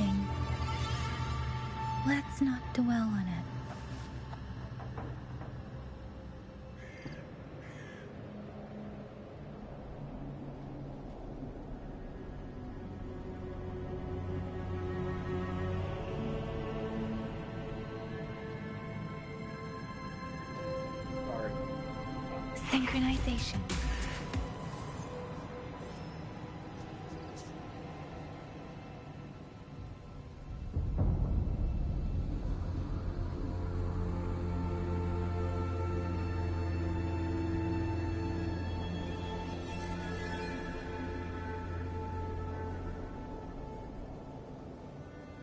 parting. Let's not dwell on it. Synchronization.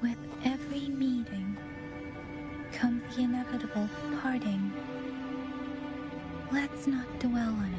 With every meeting comes the inevitable parting. Let's not dwell on it.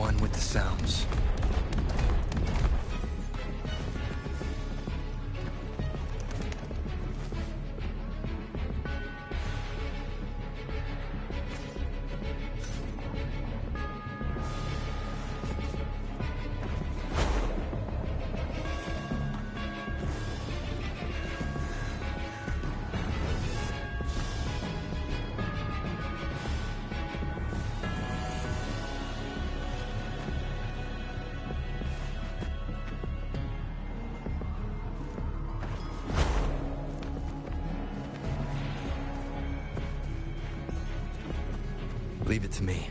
One with the sounds. Leave it to me.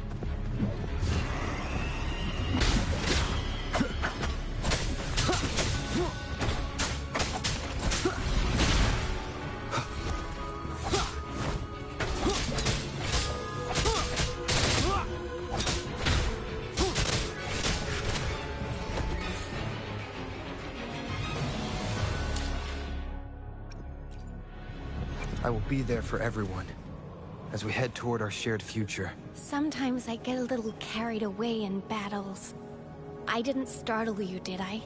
I will be there for everyone as we head toward our shared future. Sometimes I get a little carried away in battles. I didn't startle you, did I?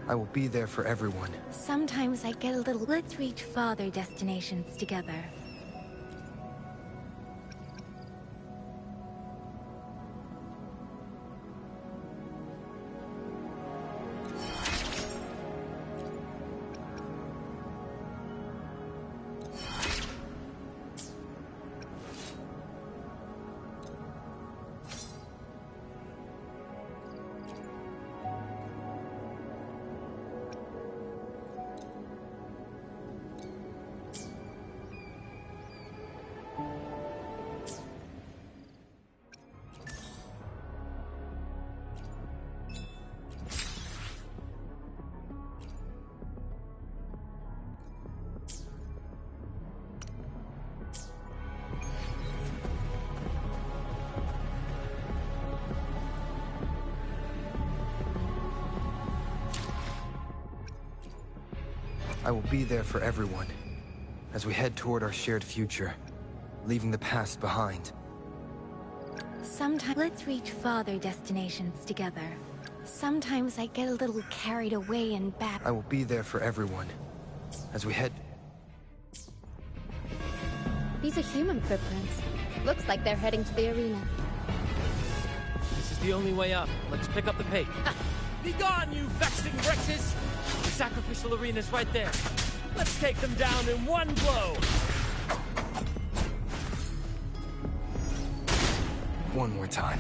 I will be there for everyone. Sometimes I get a little... Let's reach farther destinations together. I will be there for everyone as we head toward our shared future, leaving the past behind. Sometimes... Let's reach farther destinations together. Sometimes I get a little carried away in battle. I will be there for everyone as we head... These are human footprints. Looks like they're heading to the arena. This is the only way up. Let's pick up the pace. Be gone, you vexing wretches! The sacrificial arena's right there. Let's take them down in one blow! One more time.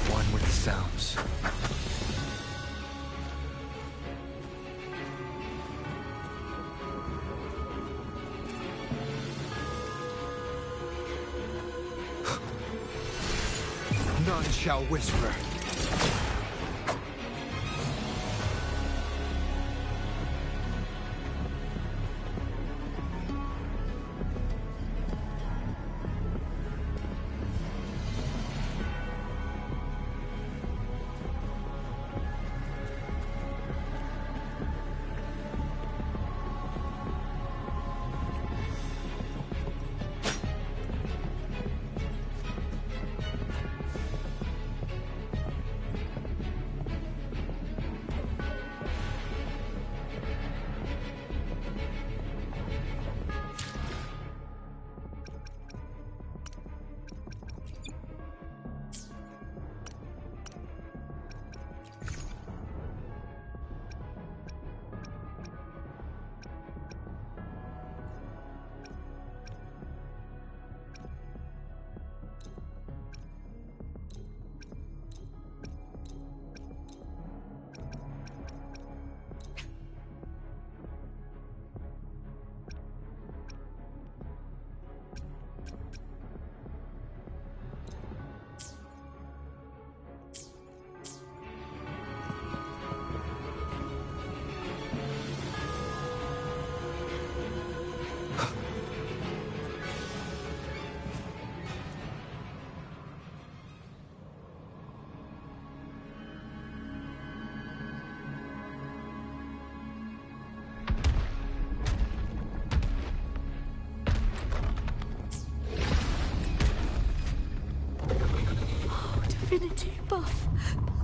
One with the sounds. None shall whisper.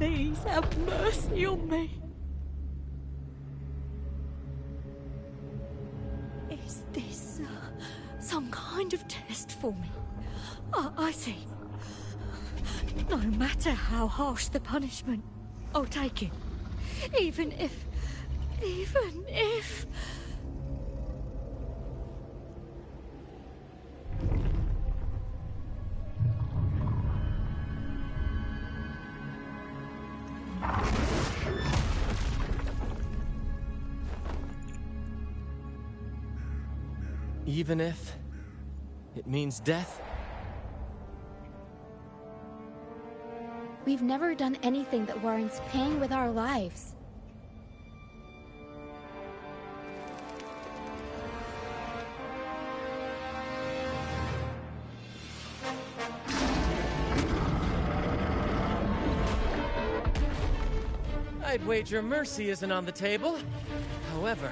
Please have mercy on me. Is this some kind of test for me? I see. No matter how harsh the punishment, I'll take it. Even if... Even if it means death? We've never done anything that warrants paying with our lives. I'd wager mercy isn't on the table. However,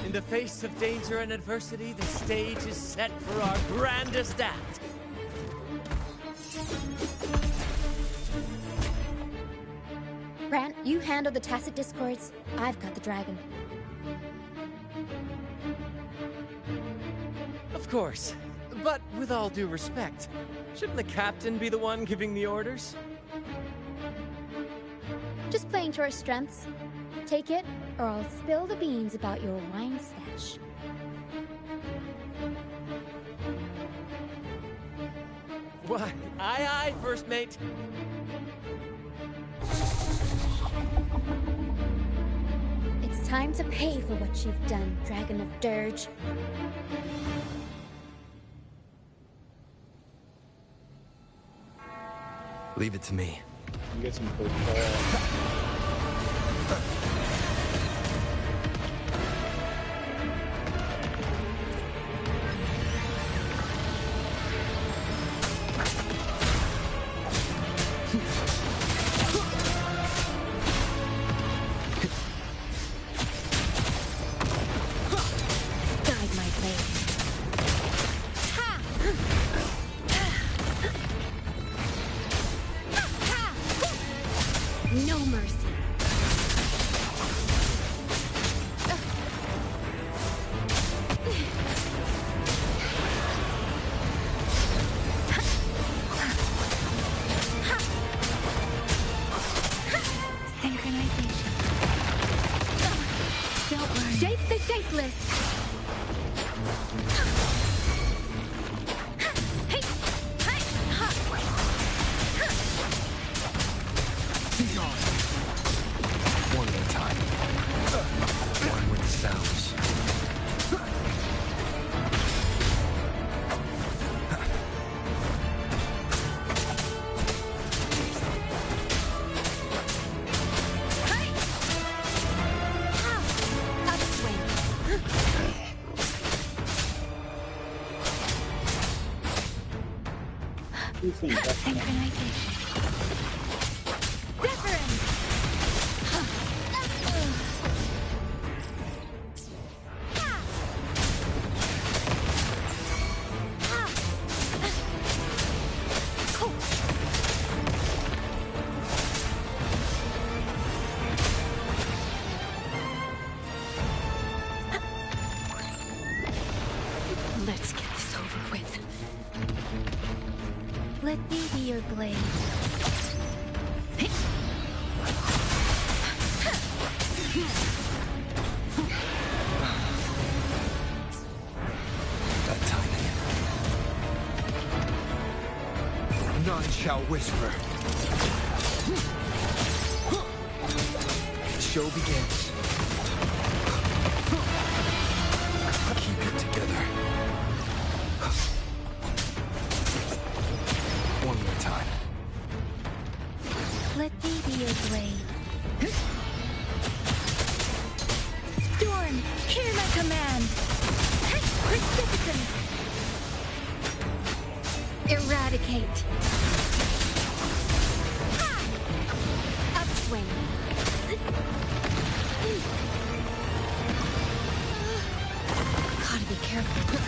in the face of danger and adversity, the stage is set for our grandest act. Grant, you handle the tacit discords. I've got the dragon. Of course. But with all due respect, shouldn't the captain be the one giving the orders? Just playing to our strengths. Take it, or I'll spill the beans about your wine stash. Why, aye, first mate. It's time to pay for what you've done, Dragon of Dirge. Leave it to me. You get some cool Guide my blade. No mercy. Synchronization. Don't worry. Shape the shapeless. Be gone. One at a time. One with the sounds. Synchronization. Let's get this over with. Let me be your blade. That timing. None shall whisper. The show begins. Keep it together. One more time. Let me be your blade. Storm, hear my command. Precipitant. Eradicate. Upswing. Gotta be careful.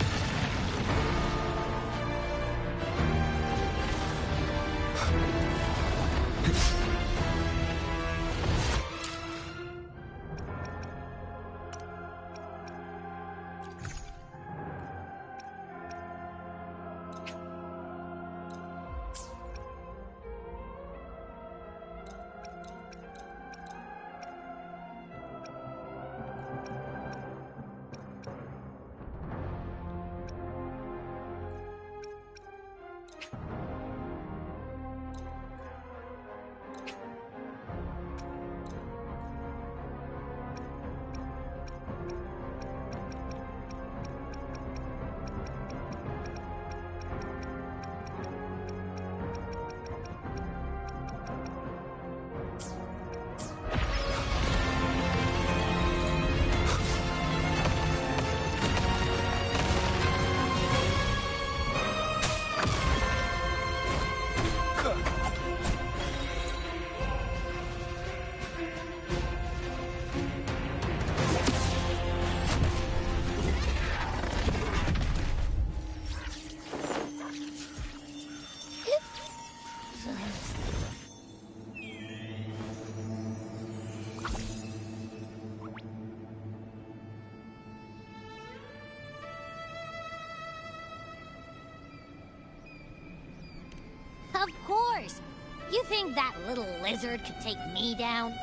You think that little lizard could take me down?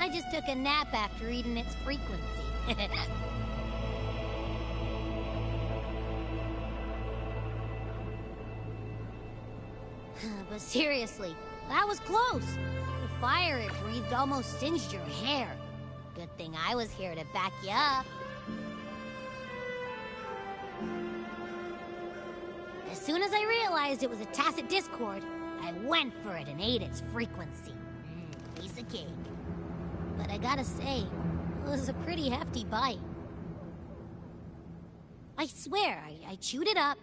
I just took a nap after eating its frequency. But seriously, that was close. The fire it breathed almost singed your hair. Good thing I was here to back you up. As soon as I realized it was a tacit discord, I went for it and ate its frequency. Piece of cake. But I gotta say, it was a pretty hefty bite. I swear, I chewed it up,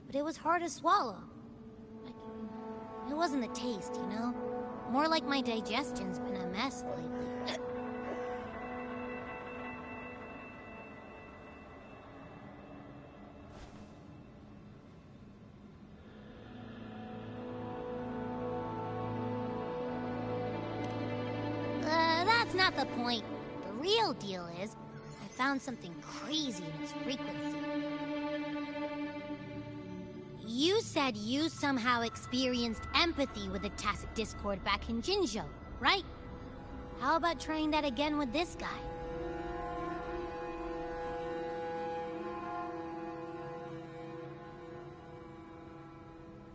but it was hard to swallow. It wasn't the taste, you know? More like my digestion's been a mess lately. That's not the point. The real deal is, I found something crazy in its frequency. You said you somehow experienced empathy with the tacit discord back in Jinzhou, right? How about trying that again with this guy?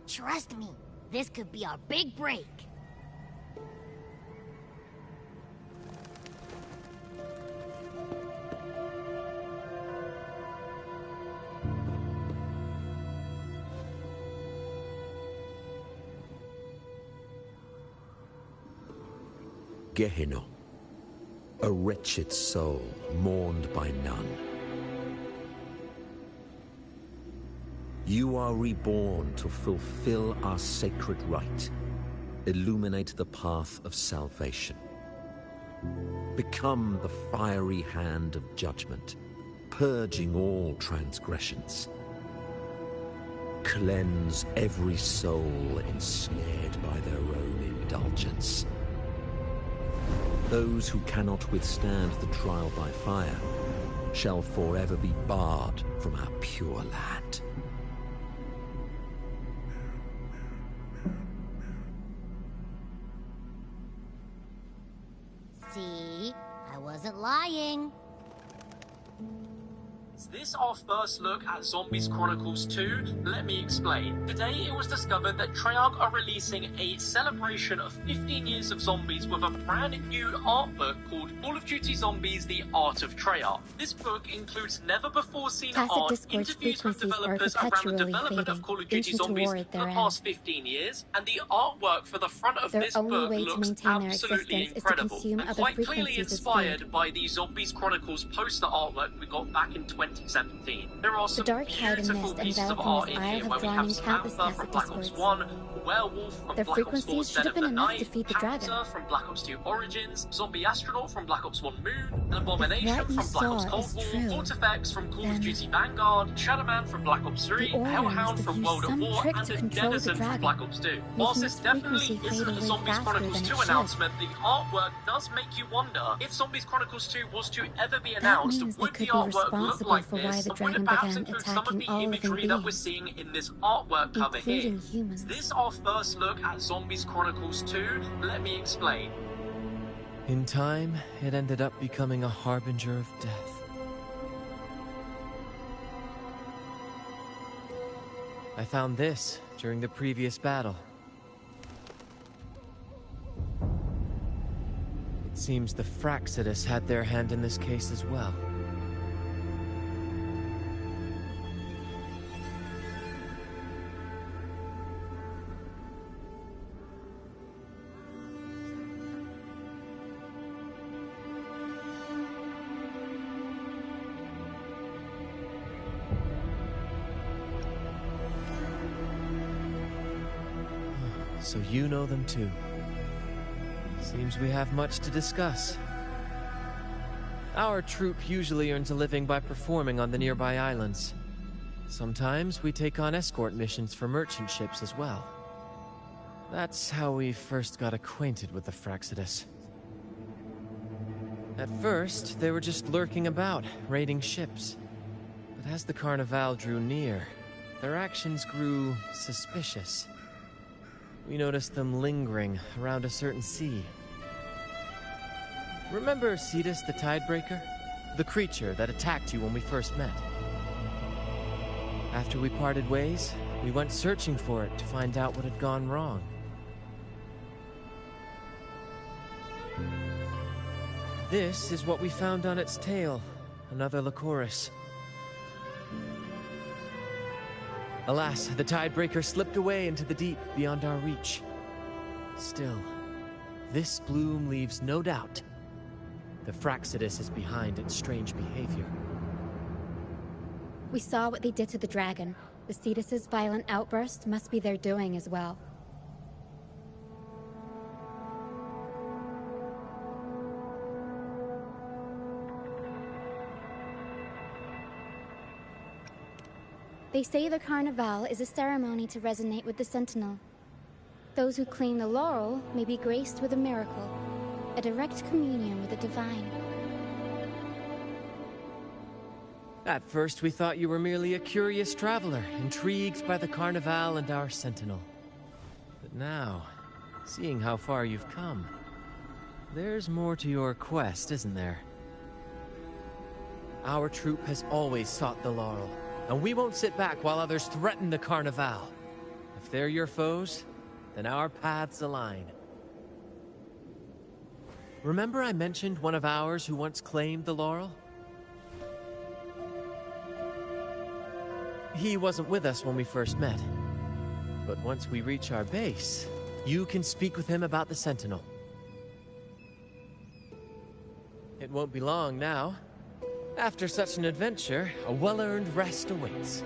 Trust me, this could be our big break. Gehenna, a wretched soul mourned by none. You are reborn to fulfill our sacred rite, illuminate the path of salvation. Become the fiery hand of judgment, purging all transgressions. Cleanse every soul ensnared by their own indulgence. Those who cannot withstand the trial by fire shall forever be barred from our pure land. See? I wasn't lying. Is this our first look at Zombies Chronicles 2? Let me explain. Today it was discovered that Treyarch are releasing a celebration of 15 years of zombies with a brand new art book called Call of Duty Zombies: The Art of Treyarch. This book includes never-before-seen art, interviews with developers around the development of Call of Duty Zombies for the past 15 years, and the artwork for the front of this book looks absolutely incredible, and quite clearly inspired by the Zombies Chronicles poster artwork we got back in 2017. There are some beautiful pieces of art in here where we have Samantha from Black Ops 1, Werewolf from Black Ops 4 Dead of the Night, Hamza from Black Ops 2 Origins, Zombie Astronaut from Black Ops 1 Moon, Abomination from Black Ops Cold War, Vortifex from Call of Duty Vanguard, Shadowman from Black Ops 3, Hellhound from World at War, and a Denizen from Black Ops 2. Whilst this definitely isn't the Zombies Chronicles 2 announcement, the artwork does make you wonder, if Zombies Chronicles 2 was to ever be announced, would the artwork look like this, or would it perhaps include some of the imagery that we're seeing in this artwork cover here? Is this our first look at Zombies Chronicles 2? Let me explain. In time, it ended up becoming a harbinger of death. I found this during the previous battle. It seems the Fraxidus had their hand in this case as well. So you know them too. Seems we have much to discuss. Our troop usually earns a living by performing on the nearby islands. Sometimes we take on escort missions for merchant ships as well. That's how we first got acquainted with the Fraxidus. At first, they were just lurking about, raiding ships. But as the Carnival drew near, their actions grew suspicious. we noticed them lingering around a certain sea. Remember Cetus the Tidebreaker? The creature that attacked you when we first met. After we parted ways, we went searching for it to find out what had gone wrong. This is what we found on its tail, another Lycoris. Alas, the Tidebreaker slipped away into the deep beyond our reach. Still, this bloom leaves no doubt. The Fraxidus is behind its strange behavior. We saw what they did to the dragon. The Cetus's violent outburst must be their doing as well. They say the Carnival is a ceremony to resonate with the Sentinel. Those who claim the laurel may be graced with a miracle, a direct communion with the divine. At first we thought you were merely a curious traveler, intrigued by the Carnival and our Sentinel. But now, seeing how far you've come, there's more to your quest, isn't there? Our troop has always sought the laurel, and we won't sit back while others threaten the Carnival. If they're your foes, then our paths align. Remember I mentioned one of ours who once claimed the laurel? He wasn't with us when we first met. But once we reach our base, you can speak with him about the Sentinel. It won't be long now. After such an adventure, a well-earned rest awaits.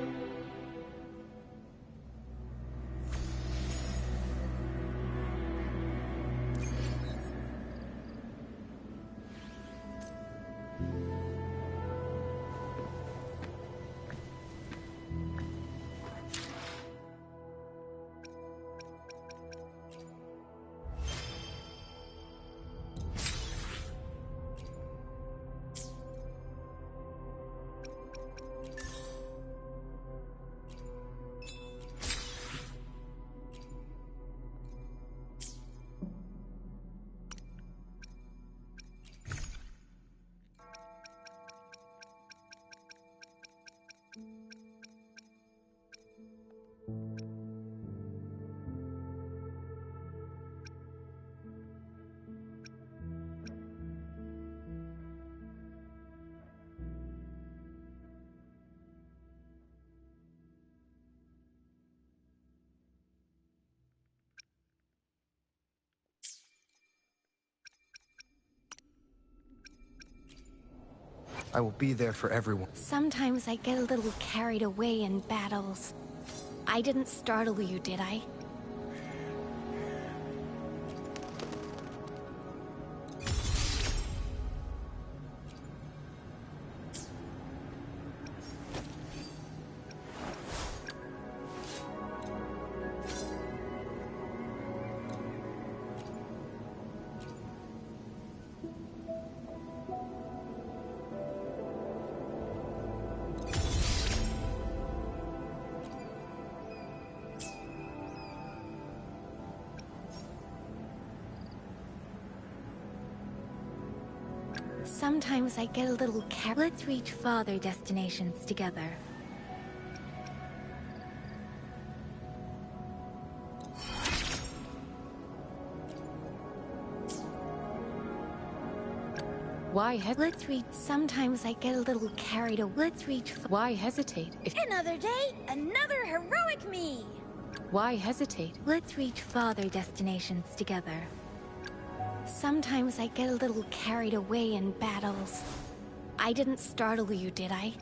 I will be there for everyone. Sometimes I get a little carried away in battles. I didn't startle you, did I? Sometimes I get a little Let's reach farther destinations together. Let's reach. Sometimes I get a little carried away. Let's reach. Why hesitate? Another day, another heroic me! Why hesitate? Let's reach farther destinations together. Sometimes I get a little carried away in battles. I didn't startle you, did I?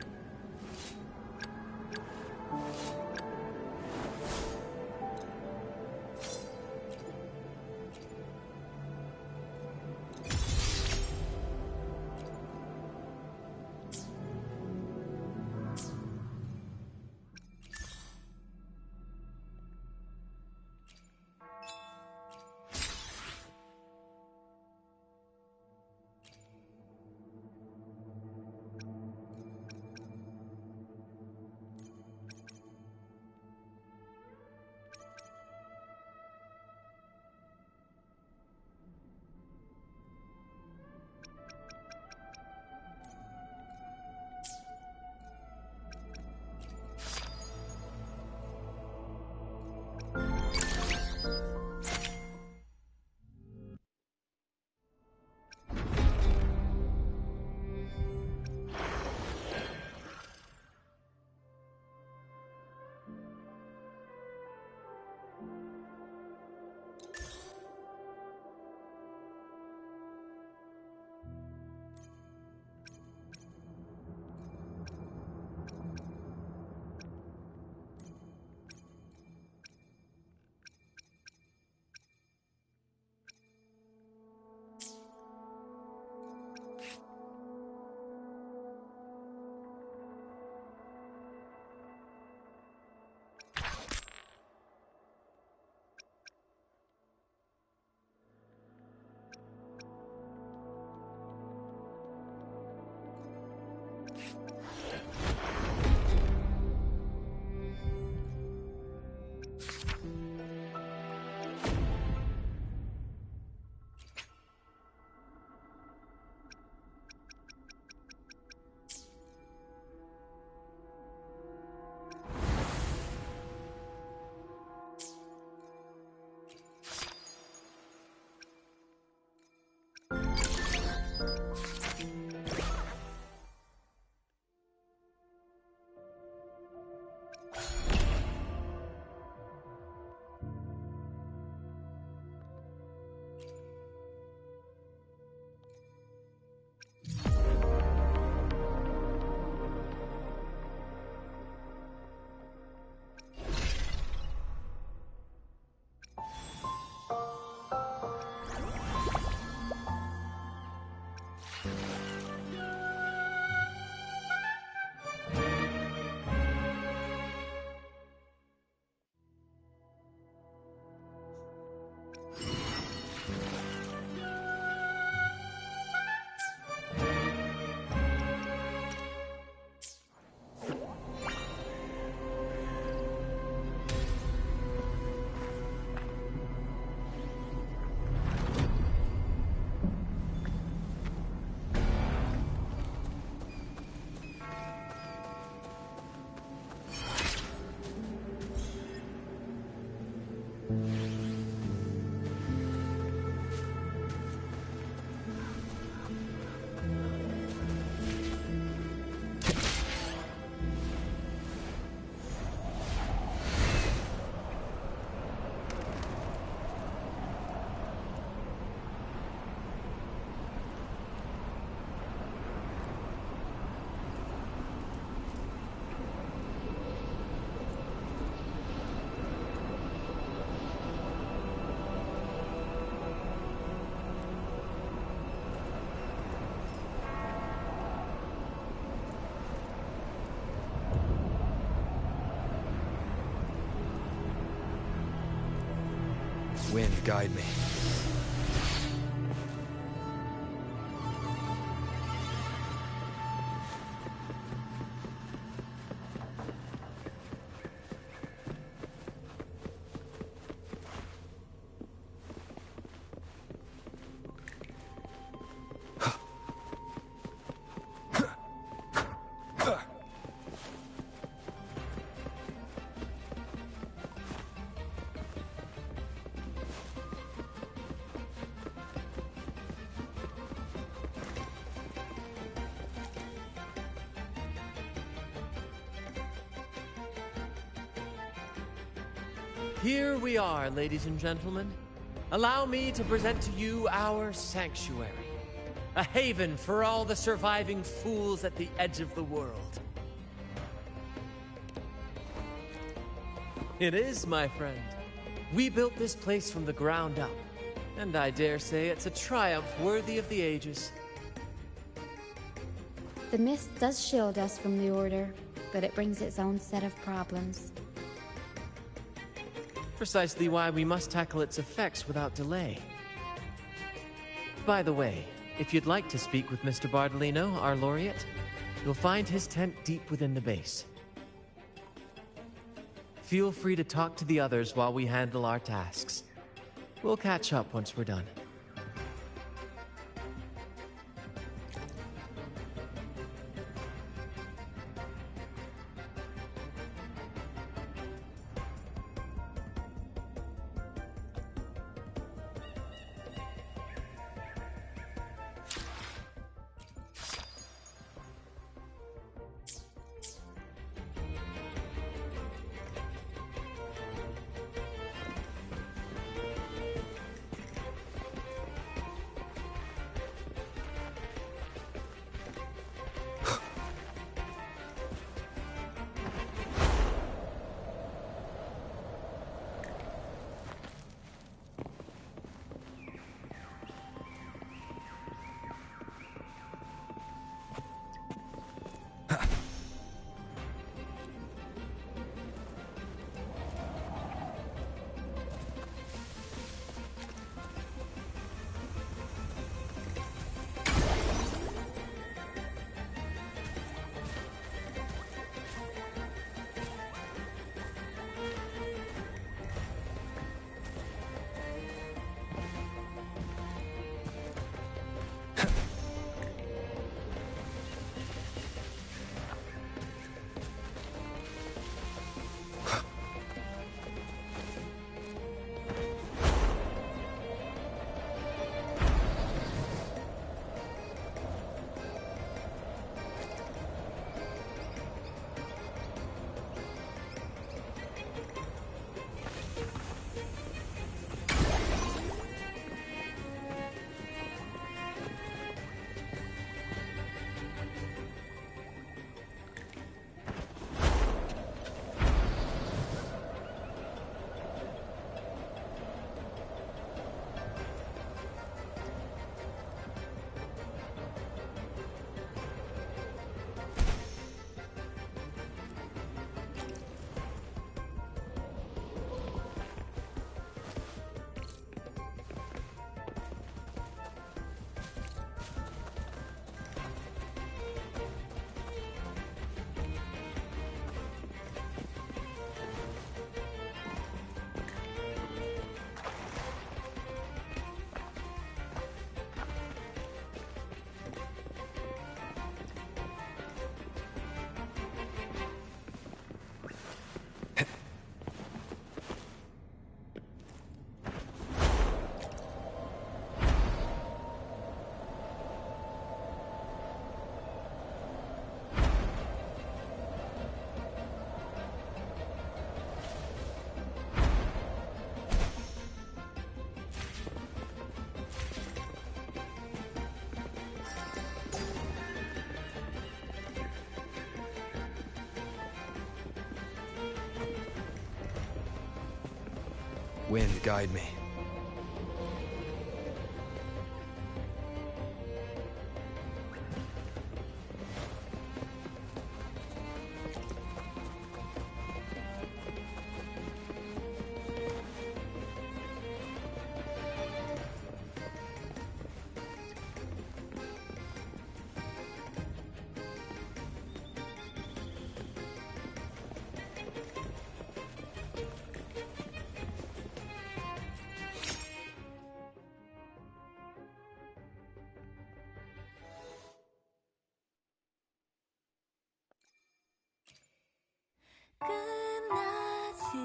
Wind, guide me. Here we are, ladies and gentlemen. Allow me to present to you our sanctuary. A haven for all the surviving fools at the edge of the world. It is, my friend. We built this place from the ground up, and I dare say it's a triumph worthy of the ages. The mist does shield us from the Order, but it brings its own set of problems. Precisely why we must tackle its effects without delay. By the way, if you'd like to speak with Mr. Bardolino, our laureate, you'll find his tent deep within the base. Feel free to talk to the others while we handle our tasks. We'll catch up once we're done. Wind, guide me. 끝나지.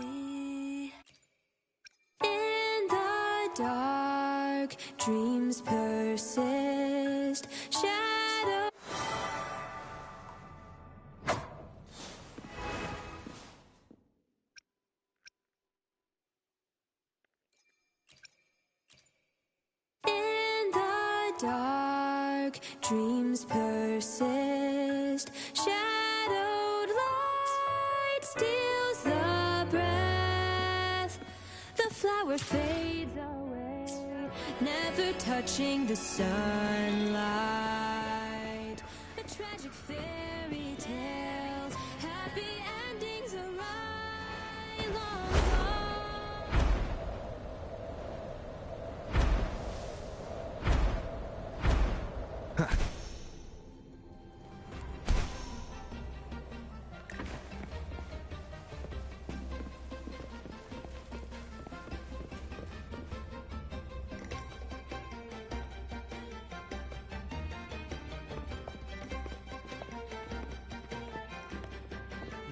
In the dark, dreams persist. Shadow. In the dark, dreams persist. Shadowed light steals the breath. The flower fades away, never touching the sunlight. A tragic fairy tale, happy endings arrive long gone.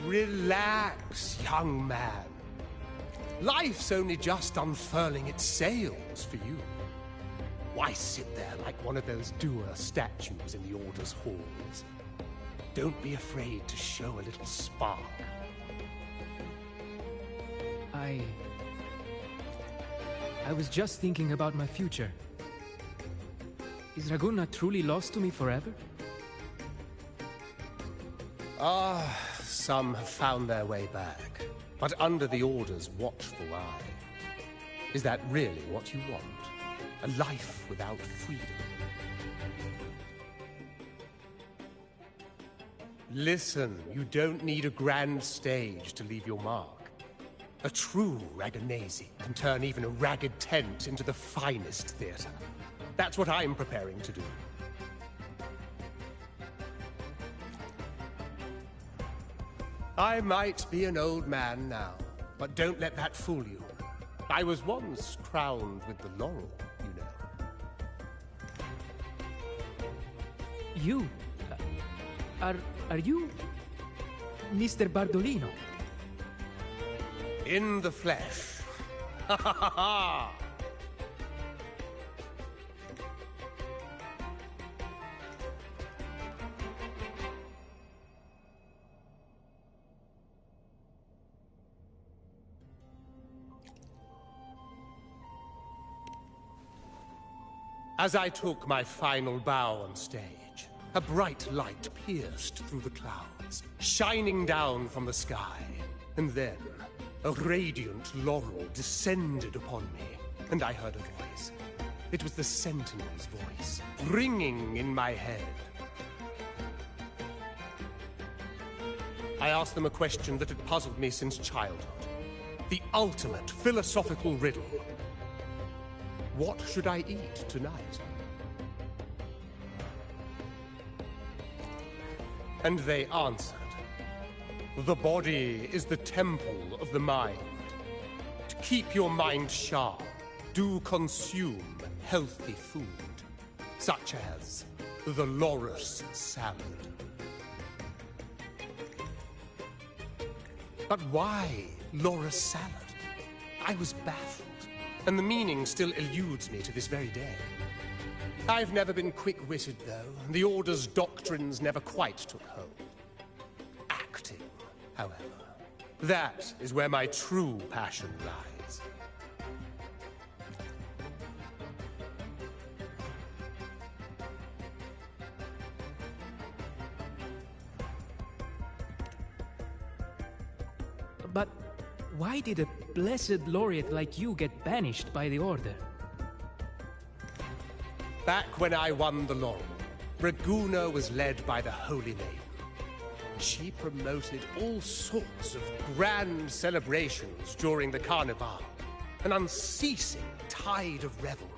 Relax, young man. Life's only just unfurling its sails for you. Why sit there like one of those dour statues in the Order's halls? Don't be afraid to show a little spark. I was just thinking about my future. Is Raguna truly lost to me forever? Some have found their way back, but under the Order's watchful eye. Is that really what you want? A life without freedom? Listen, you don't need a grand stage to leave your mark. A true Raganese can turn even a ragged tent into the finest theater. That's what I'm preparing to do. I might be an old man now, but don't let that fool you. I was once crowned with the laurel, you know. You? Are you... Mr. Bardolino? In the flesh. Ha ha ha ha! As I took my final bow on stage, a bright light pierced through the clouds, shining down from the sky. And then, a radiant laurel descended upon me, and I heard a voice. It was the Sentinel's voice, ringing in my head. I asked them a question that had puzzled me since childhood. The ultimate philosophical riddle. What should I eat tonight? And they answered, the body is the temple of the mind. To keep your mind sharp, do consume healthy food, such as the Loris salad. But why Loris salad? I was baffled. And the meaning still eludes me to this very day. I've never been quick-witted, though. The Order's doctrines never quite took hold. Acting, however, that is where my true passion lies. But why did a blessed laureate like you get banished by the Order? Back when I won the laurel, Raguna was led by the Holy Maiden. She promoted all sorts of grand celebrations during the Carnival, an unceasing tide of revelry.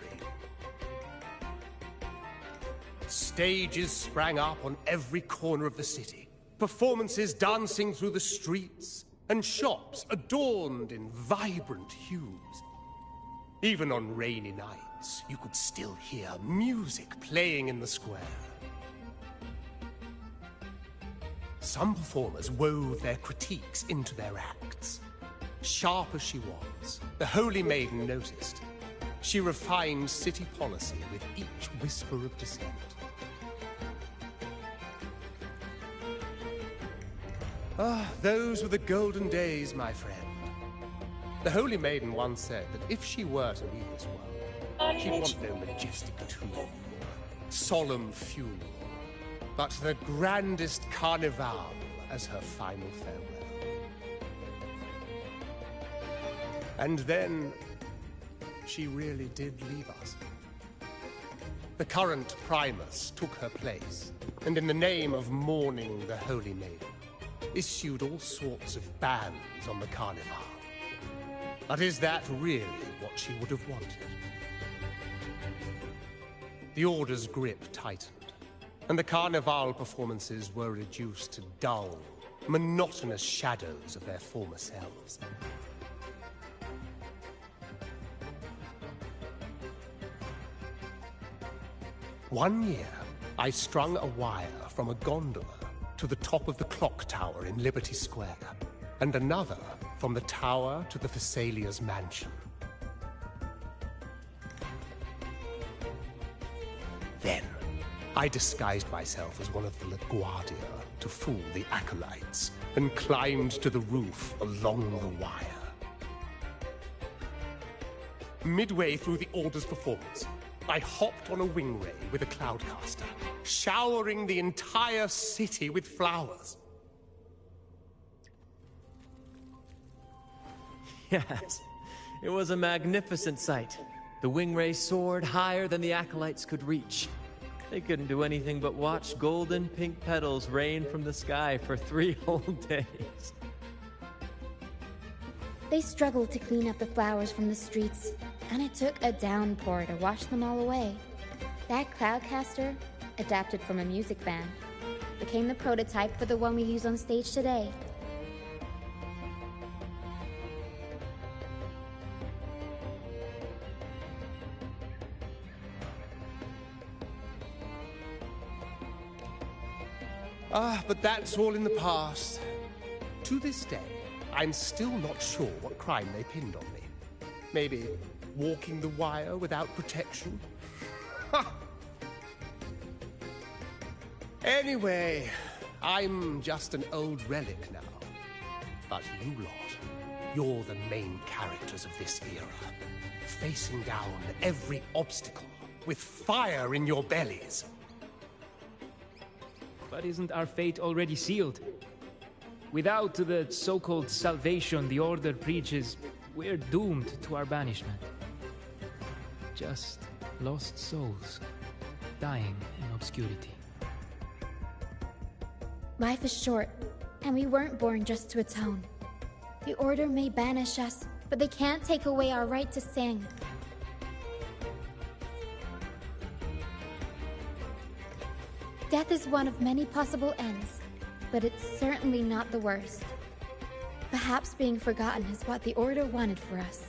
Stages sprang up on every corner of the city, performances dancing through the streets, and shops adorned in vibrant hues. Even on rainy nights, you could still hear music playing in the square. Some performers wove their critiques into their acts. Sharp as she was, the Holy Maiden noticed. She refined city policy with each whisper of dissent. Ah, those were the golden days, my friend. The Holy Maiden once said that if she were to leave this world, she'd want no majestic tomb, solemn funeral, but the grandest carnival as her final farewell. And then, she really did leave us. The current Primus took her place, and in the name of mourning the Holy Maiden, issued all sorts of bans on the carnival. But is that really what she would have wanted? The Order's grip tightened, and the carnival performances were reduced to dull, monotonous shadows of their former selves. One year, I strung a wire from a gondola to the top of the clock tower in Liberty Square, and another from the tower to the Thessalia's mansion. Then, I disguised myself as one of the LaGuardia to fool the acolytes, and climbed to the roof along the wire. Midway through the Order's performance, I hopped on a wing ray with a cloudcaster, showering the entire city with flowers. Yes, it was a magnificent sight. The wing ray soared higher than the acolytes could reach. They couldn't do anything but watch golden pink petals rain from the sky for 3 whole days. They struggled to clean up the flowers from the streets, and it took a downpour to wash them all away. That cloudcaster, adapted from a music band, became the prototype for the one we use on stage today. But that's all in the past. To this day, I'm still not sure what crime they pinned on me. Maybe walking the wire without protection? Anyway, I'm just an old relic now. But you lot, you're the main characters of this era. Facing down every obstacle with fire in your bellies. But isn't our fate already sealed? Without the so-called salvation the Order preaches, we're doomed to our banishment. Just lost souls, dying in obscurity. Life is short, and we weren't born just to atone. The Order may banish us, but they can't take away our right to sing. Death is one of many possible ends, but it's certainly not the worst. Perhaps being forgotten is what the Order wanted for us.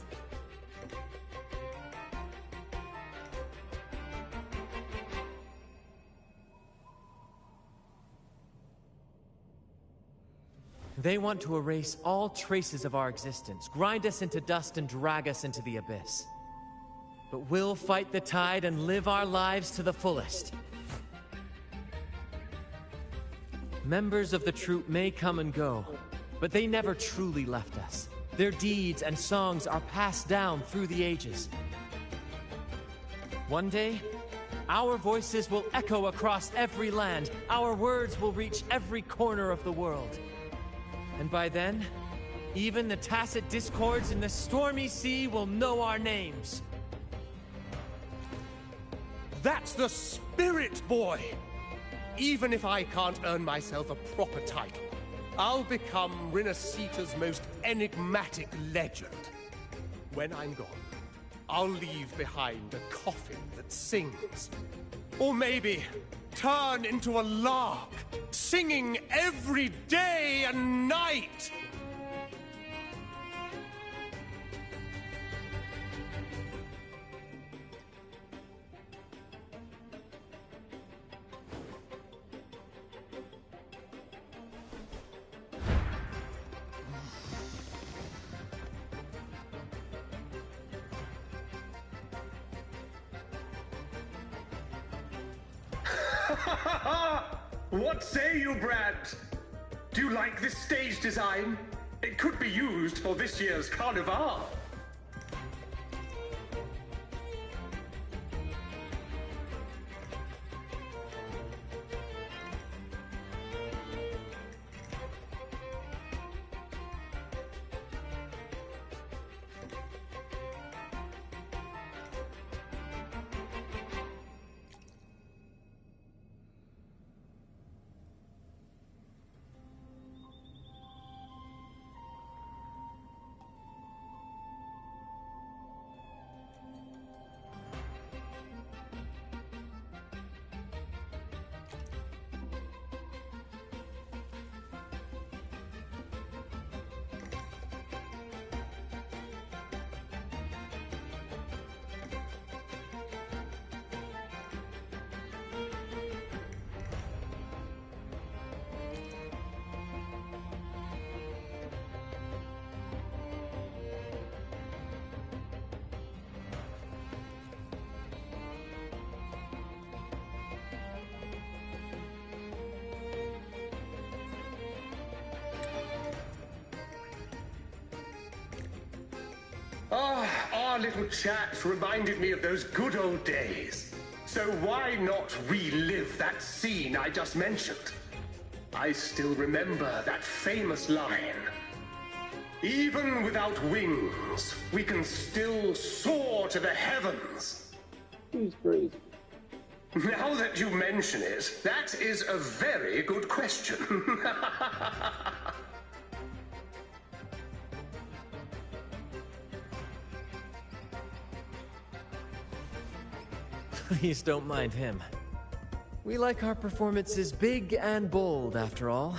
They want to erase all traces of our existence, grind us into dust and drag us into the abyss. But we'll fight the tide and live our lives to the fullest. Members of the troupe may come and go, but they never truly left us. Their deeds and songs are passed down through the ages. One day, our voices will echo across every land. Our words will reach every corner of the world. And by then, even the tacit discords in the stormy sea will know our names. That's the spirit, boy! Even if I can't earn myself a proper title, I'll become Rinasita's most enigmatic legend. When I'm gone, I'll leave behind a coffin that sings. Or maybe turn into a lark, singing every day and night! What say you, Brad? Do you like this stage design? It could be used for this year's carnival. Our little chat reminded me of those good old days. So why not relive that scene I just mentioned? I still remember that famous line. Even without wings, we can still soar to the heavens. He's crazy. Now that you mention it, that is a very good question. Please don't mind him. We like our performances big and bold, after all.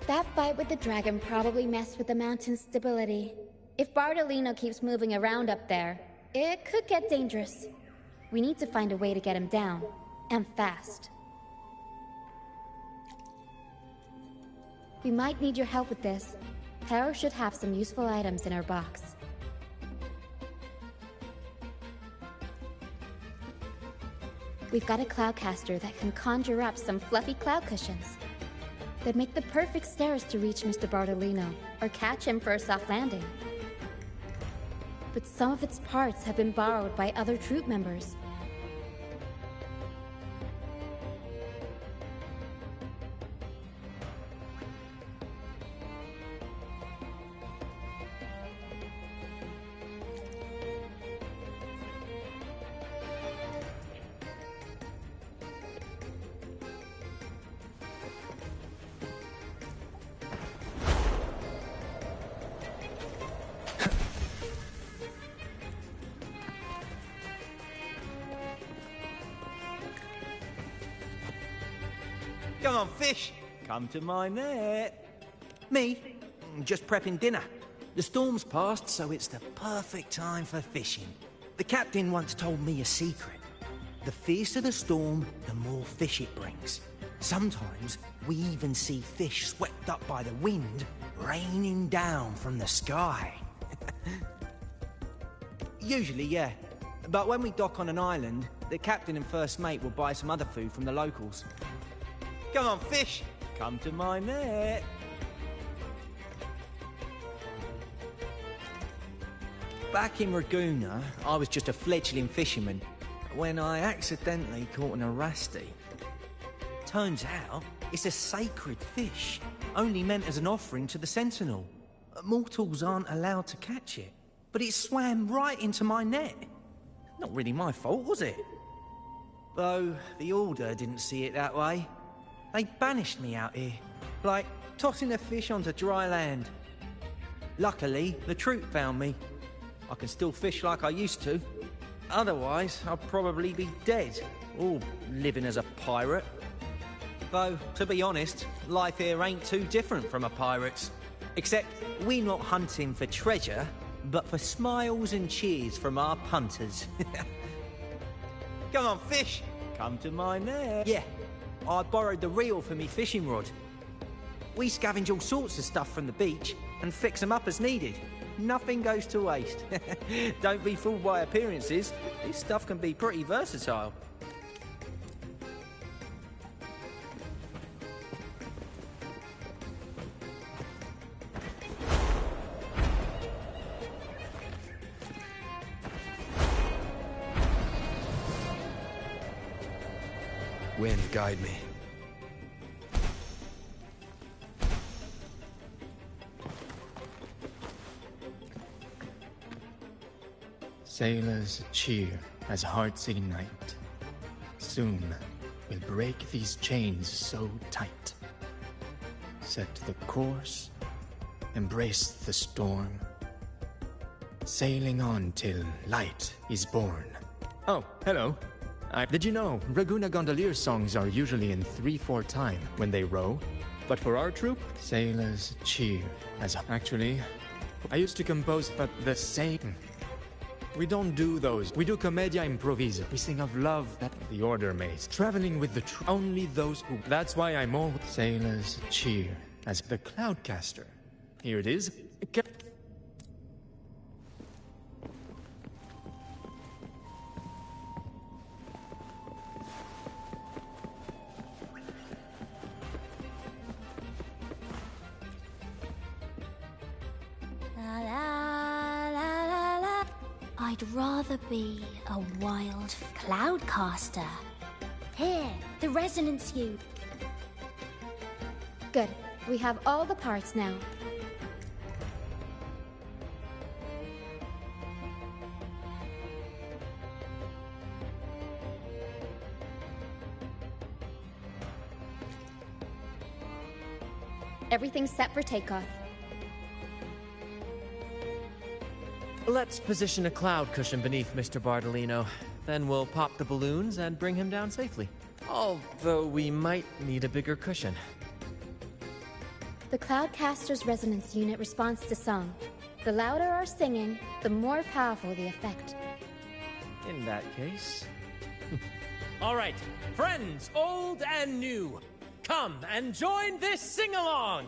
That fight with the dragon probably messed with the mountain's stability. If Bardolino keeps moving around up there, it could get dangerous. We need to find a way to get him down, and fast. We might need your help with this. Hera should have some useful items in her box. We've got a cloudcaster that can conjure up some fluffy cloud cushions. They'd make the perfect stairs to reach Mr. Bardolino, or catch him for a soft landing. But some of its parts have been borrowed by other troop members. Come on, fish. Come to my net. Me? Just prepping dinner. The storm's passed, so it's the perfect time for fishing. The captain once told me a secret. The fiercer the storm, the more fish it brings. Sometimes we even see fish swept up by the wind, raining down from the sky. Usually, yeah. But when we dock on an island, the captain and first mate will buy some other food from the locals. Come on, fish. Come to my net. Back in Raguna, I was just a fledgling fisherman when I accidentally caught an Erasti. Turns out, it's a sacred fish, only meant as an offering to the Sentinel. Mortals aren't allowed to catch it, but it swam right into my net. Not really my fault, was it? Though the Order didn't see it that way. They banished me out here, like tossing a fish onto dry land. Luckily, the troop found me. I can still fish like I used to. Otherwise, I'd probably be dead, or living as a pirate. Though, to be honest, life here ain't too different from a pirate's. Except, we're not hunting for treasure, but for smiles and cheers from our punters. Come on, fish! Come to my net. Yeah, I borrowed the reel for me fishing rod. We scavenge all sorts of stuff from the beach and fix them up as needed. Nothing goes to waste. Don't be fooled by appearances. This stuff can be pretty versatile. Wind, guide me. Sailors cheer as hearts ignite. Soon we'll break these chains so tight. Set the course, embrace the storm, sailing on till light is born. Oh, hello. Did you know Raguna Gondolier songs are usually in 3/4 time when they row? But for our troop, sailors cheer as... Actually, I used to compose the same. We don't do those. We do commedia improvisa. We sing of love that the order makes. Traveling with the only those who... That's why I'm all... Sailors cheer as the Cloudcaster. Here it is. I'd rather be a wild cloudcaster. Here, the resonance cube. Good. We have all the parts now. Everything's set for takeoff. Let's position a cloud cushion beneath Mr. Bartolino. Then we'll pop the balloons and bring him down safely. Although we might need a bigger cushion. The Cloudcaster's resonance unit responds to song. The louder our singing, the more powerful the effect. In that case... All right, friends, old and new, come and join this sing-along!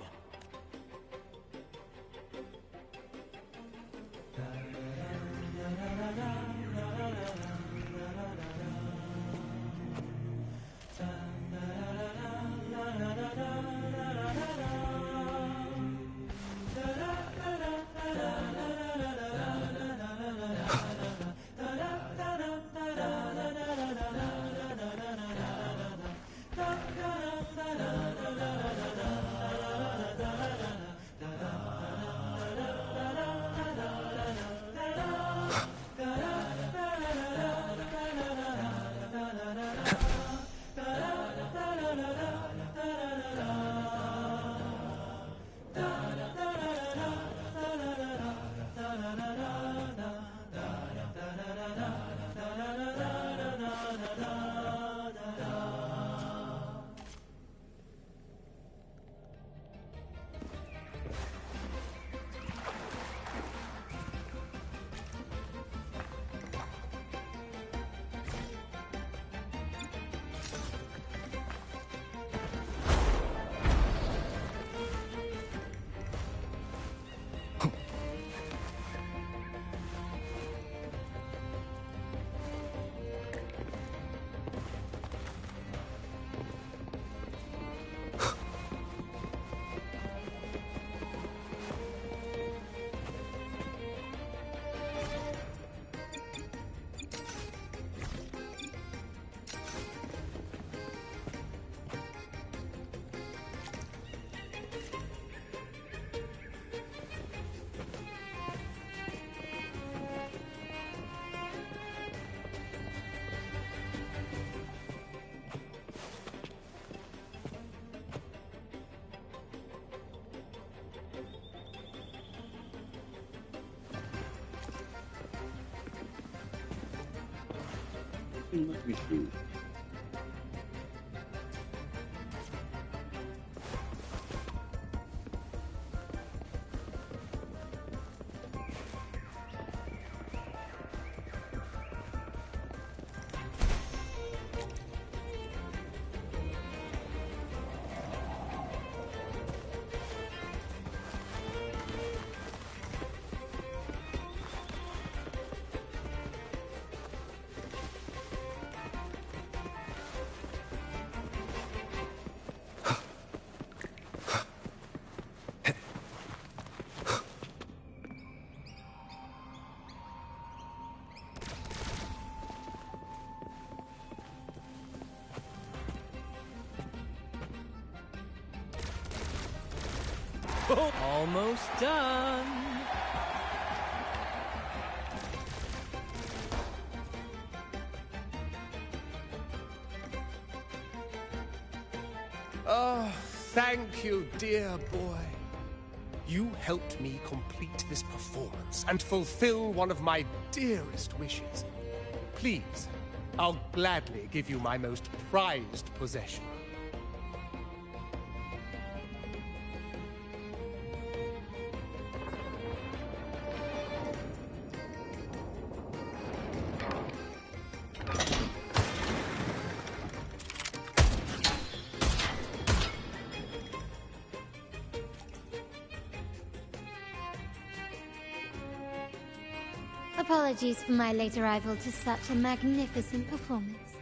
Let me see. Almost done. Oh, thank you, dear boy. You helped me complete this performance and fulfill one of my dearest wishes. Please, I'll gladly give you my most prized possession. Apologies for my late arrival to such a magnificent performance.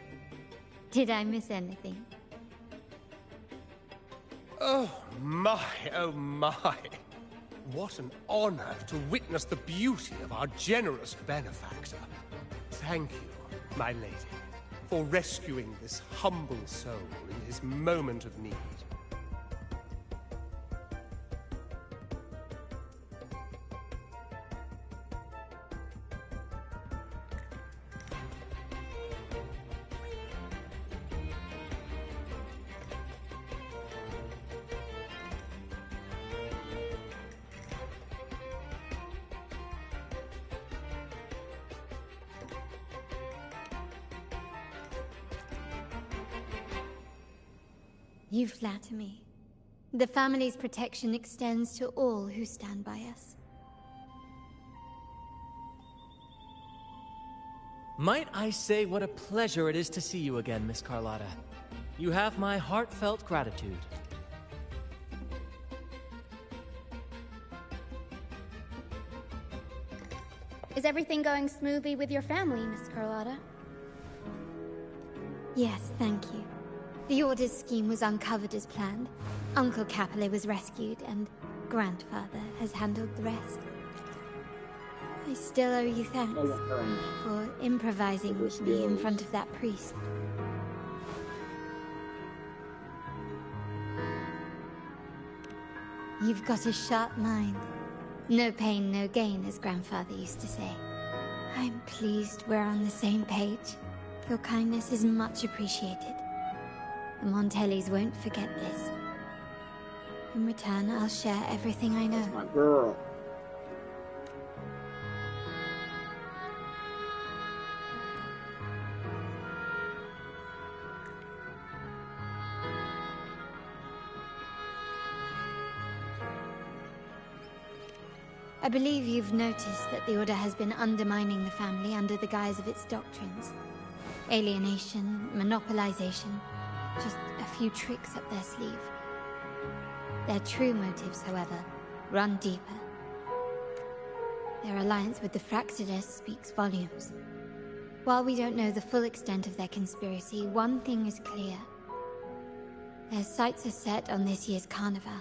Did I miss anything? Oh my, oh my. What an honor to witness the beauty of our generous benefactor. Thank you, my lady, for rescuing this humble soul in his moment of need. You flatter me. The family's protection extends to all who stand by us. Might I say what a pleasure it is to see you again, Miss Carlotta. You have my heartfelt gratitude. Is everything going smoothly with your family, Miss Carlotta? Yes, thank you. The Order's scheme was uncovered as planned. Uncle Capilet was rescued, and Grandfather has handled the rest. I still owe you thanks for improvising with me in front of that priest. You've got a sharp mind. No pain, no gain, as Grandfather used to say. I'm pleased we're on the same page. Your kindness is much appreciated. The Montellis won't forget this. In return, I'll share everything I know. That's my girl. I believe you've noticed that the Order has been undermining the family under the guise of its doctrines. Alienation, monopolization, just a few tricks up their sleeve. Their true motives, however, run deeper. Their alliance with the Fraxides speaks volumes. While we don't know the full extent of their conspiracy, one thing is clear. Their sights are set on this year's carnival.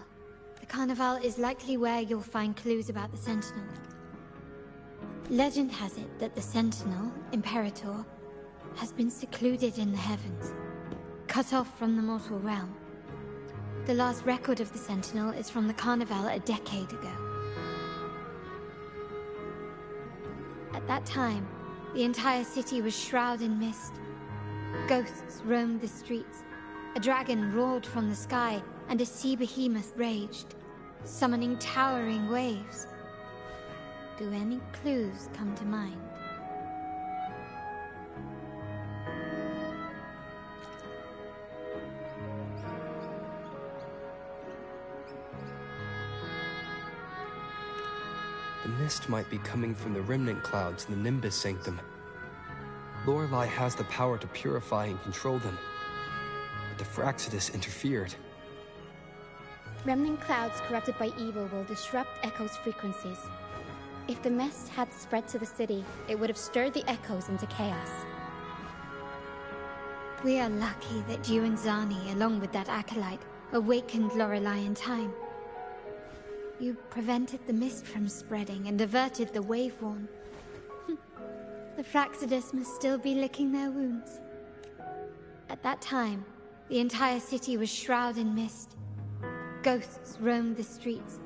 The carnival is likely where you'll find clues about the Sentinel. Legend has it that the Sentinel, Imperator, has been secluded in the heavens, cut off from the mortal realm. The last record of the Sentinel is from the carnival a decade ago. At that time, the entire city was shrouded in mist. Ghosts roamed the streets. A dragon roared from the sky, and a sea behemoth raged, summoning towering waves. Do any clues come to mind? The mist might be coming from the remnant clouds in the Nimbus Sanctum. Lorelei has the power to purify and control them. But the Fraxides interfered. Remnant clouds corrupted by evil will disrupt Echo's frequencies. If the mist had spread to the city, it would have stirred the Echoes into chaos. We are lucky that you and Zani, along with that acolyte, awakened Lorelei in time. You prevented the mist from spreading and averted the wave-worn. The Fraxides must still be licking their wounds. At that time, the entire city was shrouded in mist. Ghosts roamed the streets.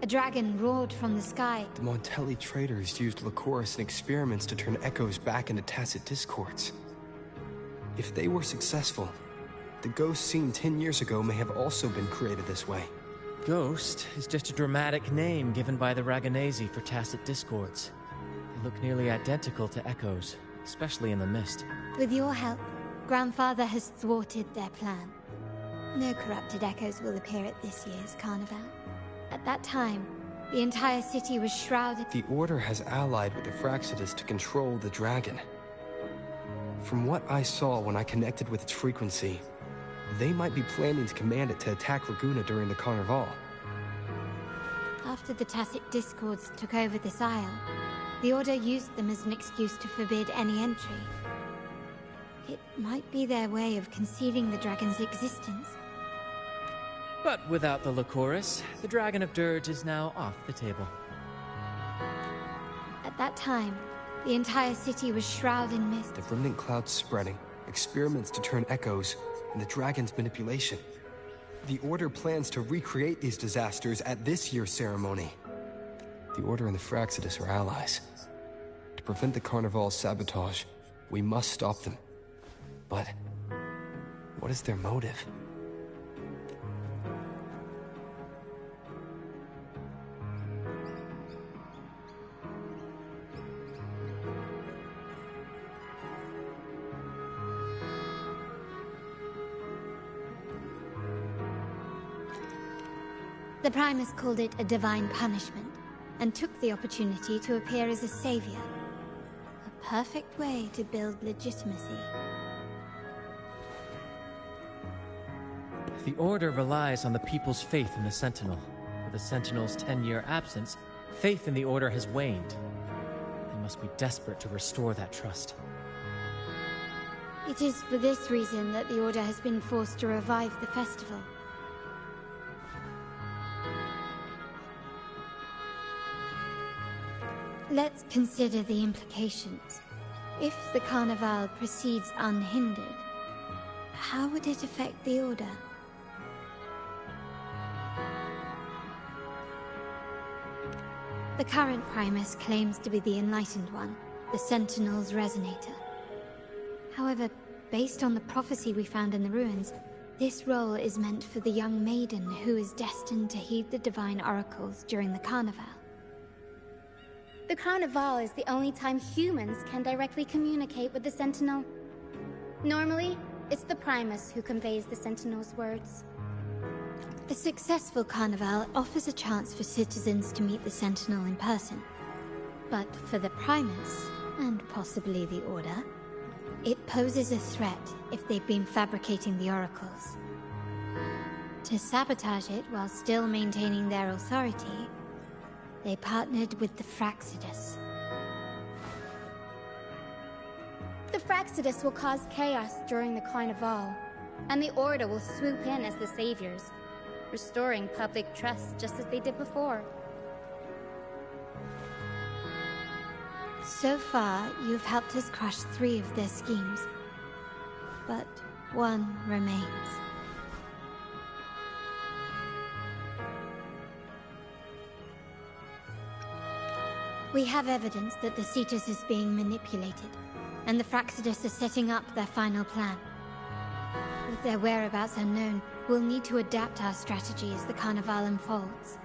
A dragon roared from the sky. The Montelli traders used Lycoris in experiments to turn echoes back into tacit discords. If they were successful, the ghost seen 10 years ago may have also been created this way. Ghost is just a dramatic name given by the Raganesi for tacit discords. They look nearly identical to echoes, especially in the mist. With your help, Grandfather has thwarted their plan. No corrupted echoes will appear at this year's carnival. At that time, the entire city was shrouded. The Order has allied with the Fraxidus to control the dragon. From what I saw when I connected with its frequency, they might be planning to command it to attack Laguna during the Carnival. After the Tacit Discords took over this isle, the Order used them as an excuse to forbid any entry. It might be their way of concealing the dragon's existence. But without the Lycoris, the Dragon of Dirge is now off the table. At that time, the entire city was shrouded in mist. The remnant clouds spreading, experiments to turn echoes, and the dragon's manipulation. The Order plans to recreate these disasters at this year's ceremony. The Order and the Fraxidus are allies. To prevent the Carnival's sabotage, we must stop them. But what is their motive? The Primus called it a divine punishment, and took the opportunity to appear as a savior. A perfect way to build legitimacy. The Order relies on the people's faith in the Sentinel. With the Sentinel's 10-year absence, faith in the Order has waned. They must be desperate to restore that trust. It is for this reason that the Order has been forced to revive the festival. Let's consider the implications. If the Carnival proceeds unhindered, how would it affect the Order? The current Primus claims to be the Enlightened One, the Sentinel's Resonator. However, based on the prophecy we found in the ruins, this role is meant for the young maiden who is destined to heed the divine oracles during the Carnival. The Carnival is the only time humans can directly communicate with the Sentinel. Normally, it's the Primus who conveys the Sentinel's words. A successful Carnival offers a chance for citizens to meet the Sentinel in person. But for the Primus, and possibly the Order, it poses a threat if they've been fabricating the oracles. To sabotage it while still maintaining their authority, they partnered with the Fraxidus. The Fraxidus will cause chaos during the Carnival, and the Order will swoop in as the saviors, restoring public trust just as they did before. So far, you've helped us crush 3 of their schemes, but one remains. We have evidence that the Cetus is being manipulated, and the Fraxidus are setting up their final plan. With their whereabouts unknown, we'll need to adapt our strategy as the Carnival unfolds.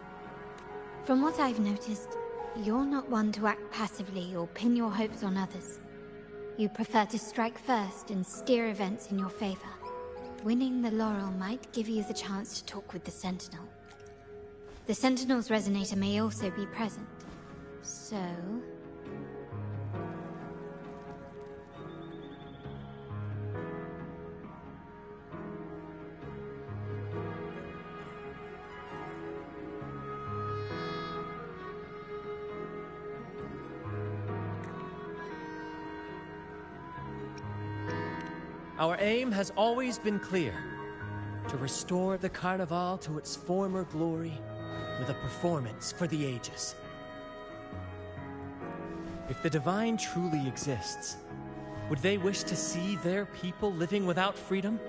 From what I've noticed, you're not one to act passively or pin your hopes on others. You prefer to strike first and steer events in your favor. Winning the laurel might give you the chance to talk with the Sentinel. The Sentinel's Resonator may also be present. So... Our aim has always been clear: to restore the Carnival to its former glory with a performance for the ages. If the Divine truly exists, would they wish to see their people living without freedom?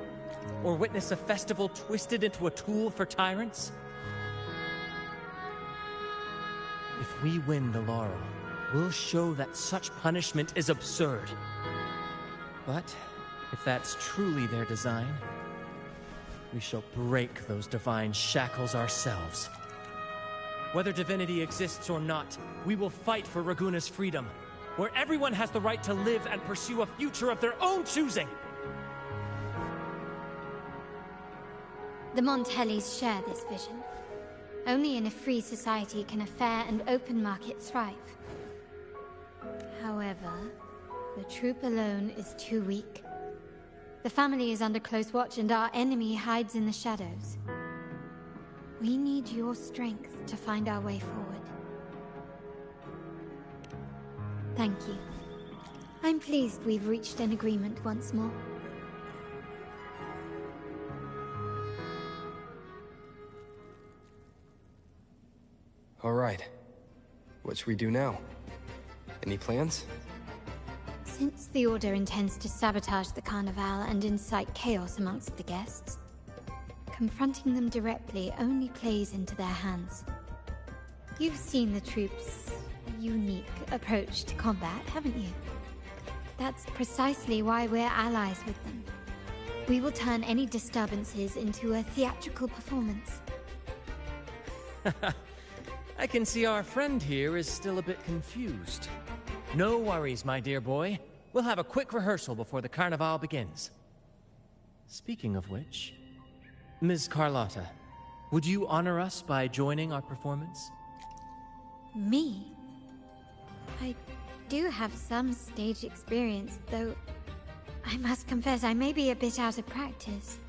Or witness a festival twisted into a tool for tyrants? If we win the laurel, we'll show that such punishment is absurd. But if that's truly their design, we shall break those divine shackles ourselves. Whether divinity exists or not, we will fight for Raguna's freedom, where everyone has the right to live and pursue a future of their own choosing. The Montellis share this vision. Only in a free society can a fair and open market thrive. However, the troop alone is too weak. The family is under close watch and our enemy hides in the shadows. We need your strength to find our way forward. Thank you. I'm pleased we've reached an agreement once more. All right. What should we do now? Any plans? Since the Order intends to sabotage the Carnival and incite chaos amongst the guests, confronting them directly only plays into their hands. You've seen the troops' unique approach to combat, haven't you? That's precisely why we're allies with them. We will turn any disturbances into a theatrical performance. I can see our friend here is still a bit confused. No worries, my dear boy. We'll have a quick rehearsal before the Carnival begins. Speaking of which, Ms. Carlotta, would you honor us by joining our performance? Me? I do have some stage experience, though I must confess I may be a bit out of practice.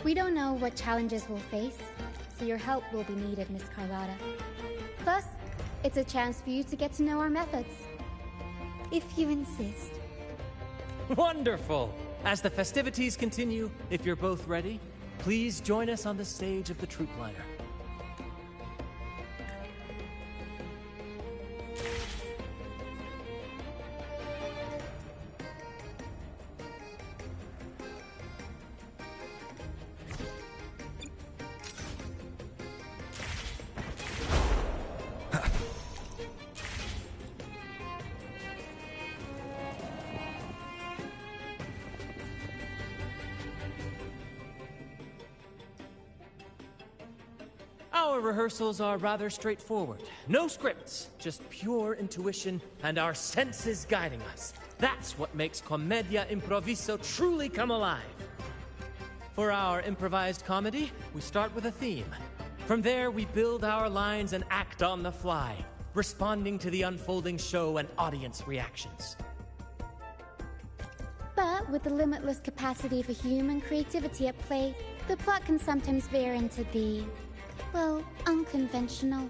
We don't know what challenges we'll face, so your help will be needed, Miss Carlotta. Plus, it's a chance for you to get to know our methods. If you insist. Wonderful! As the festivities continue, if you're both ready, please join us on the stage of the troop liner. Our rehearsals are rather straightforward. No scripts, just pure intuition and our senses guiding us. That's what makes Commedia Improviso truly come alive. For our improvised comedy, we start with a theme. From there, we build our lines and act on the fly, responding to the unfolding show and audience reactions. But with the limitless capacity for human creativity at play, the plot can sometimes veer into the, well, unconventional.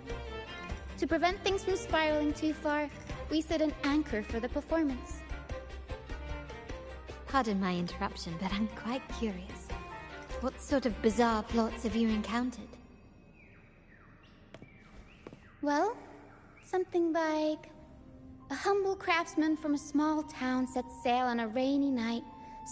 To prevent things from spiraling too far, we set an anchor for the performance. Pardon my interruption, but I'm quite curious. What sort of bizarre plots have you encountered? Well, something like a humble craftsman from a small town sets sail on a rainy night,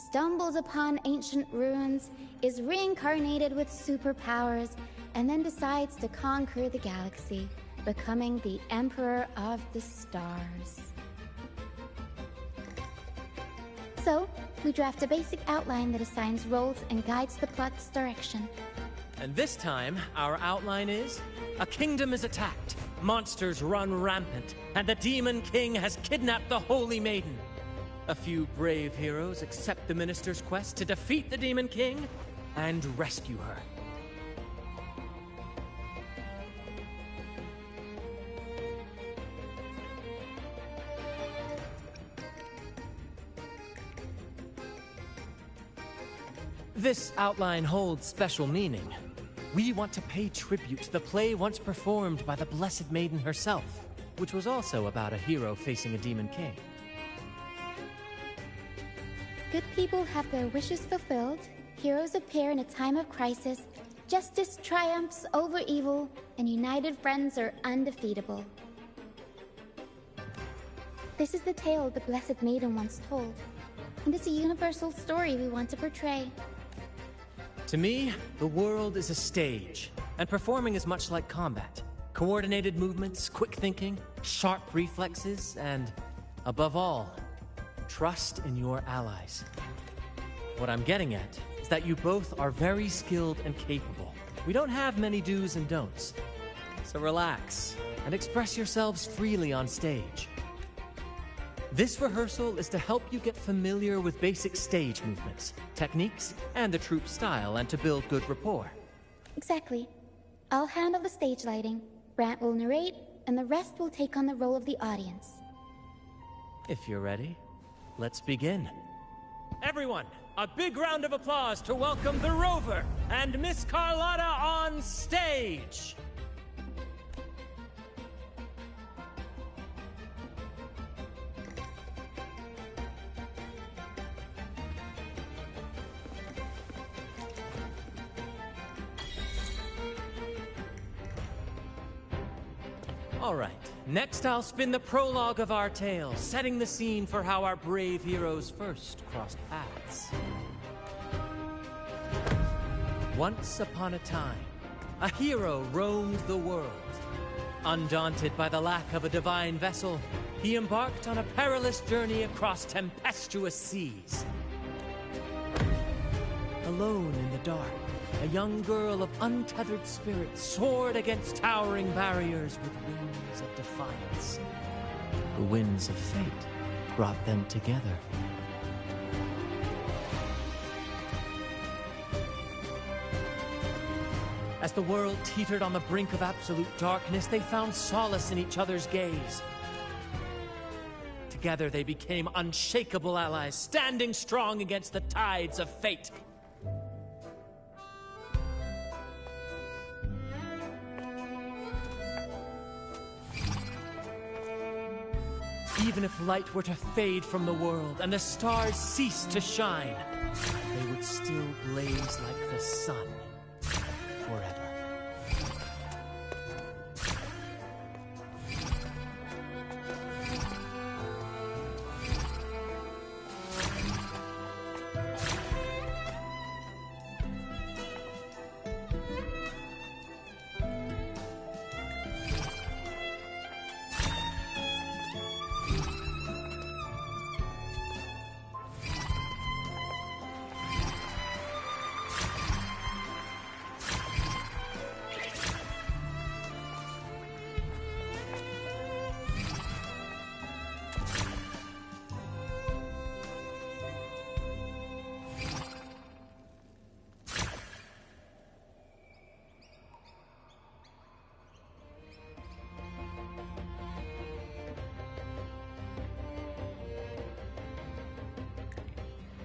stumbles upon ancient ruins, is reincarnated with superpowers, and then decides to conquer the galaxy, becoming the Emperor of the Stars. So, we draft a basic outline that assigns roles and guides the plot's direction. And this time, our outline is: a kingdom is attacked, monsters run rampant, and the Demon King has kidnapped the Holy Maiden. A few brave heroes accept the Minister's quest to defeat the Demon King and rescue her. This outline holds special meaning. We want to pay tribute to the play once performed by the Blessed Maiden herself, which was also about a hero facing a Demon King. Good people have their wishes fulfilled, heroes appear in a time of crisis, justice triumphs over evil, and united friends are undefeatable. This is the tale the Blessed Maiden once told, and it's a universal story we want to portray. To me, the world is a stage, and performing is much like combat. Coordinated movements, quick thinking, sharp reflexes, and, above all, trust in your allies. What I'm getting at is that you both are very skilled and capable. We don't have many do's and don'ts. So relax and express yourselves freely on stage. This rehearsal is to help you get familiar with basic stage movements, techniques, and the troupe style, and to build good rapport. Exactly. I'll handle the stage lighting, Brant will narrate, and the rest will take on the role of the audience. If you're ready, let's begin. Everyone, a big round of applause to welcome the Rover and Miss Carlotta on stage! All right, next I'll spin the prologue of our tale, setting the scene for how our brave heroes first crossed paths. Once upon a time, a hero roamed the world. Undaunted by the lack of a divine vessel, he embarked on a perilous journey across tempestuous seas. Alone in the dark, a young girl of untethered spirit soared against towering barriers with wings of defiance. The winds of fate brought them together. As the world teetered on the brink of absolute darkness, they found solace in each other's gaze. Together they became unshakable allies, standing strong against the tides of fate. Even if light were to fade from the world and the stars cease to shine, they would still blaze like the sun forever.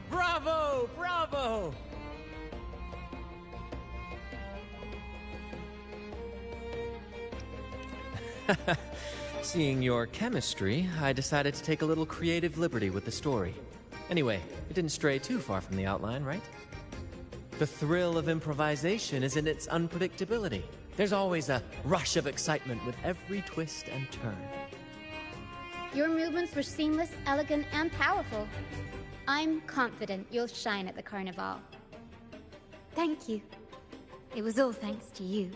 Bravo! Bravo! Seeing your chemistry, I decided to take a little creative liberty with the story. Anyway, it didn't stray too far from the outline, right? The thrill of improvisation is in its unpredictability. There's always a rush of excitement with every twist and turn. Your movements were seamless, elegant, and powerful. I'm confident you'll shine at the Carnival. Thank you. It was all thanks to you.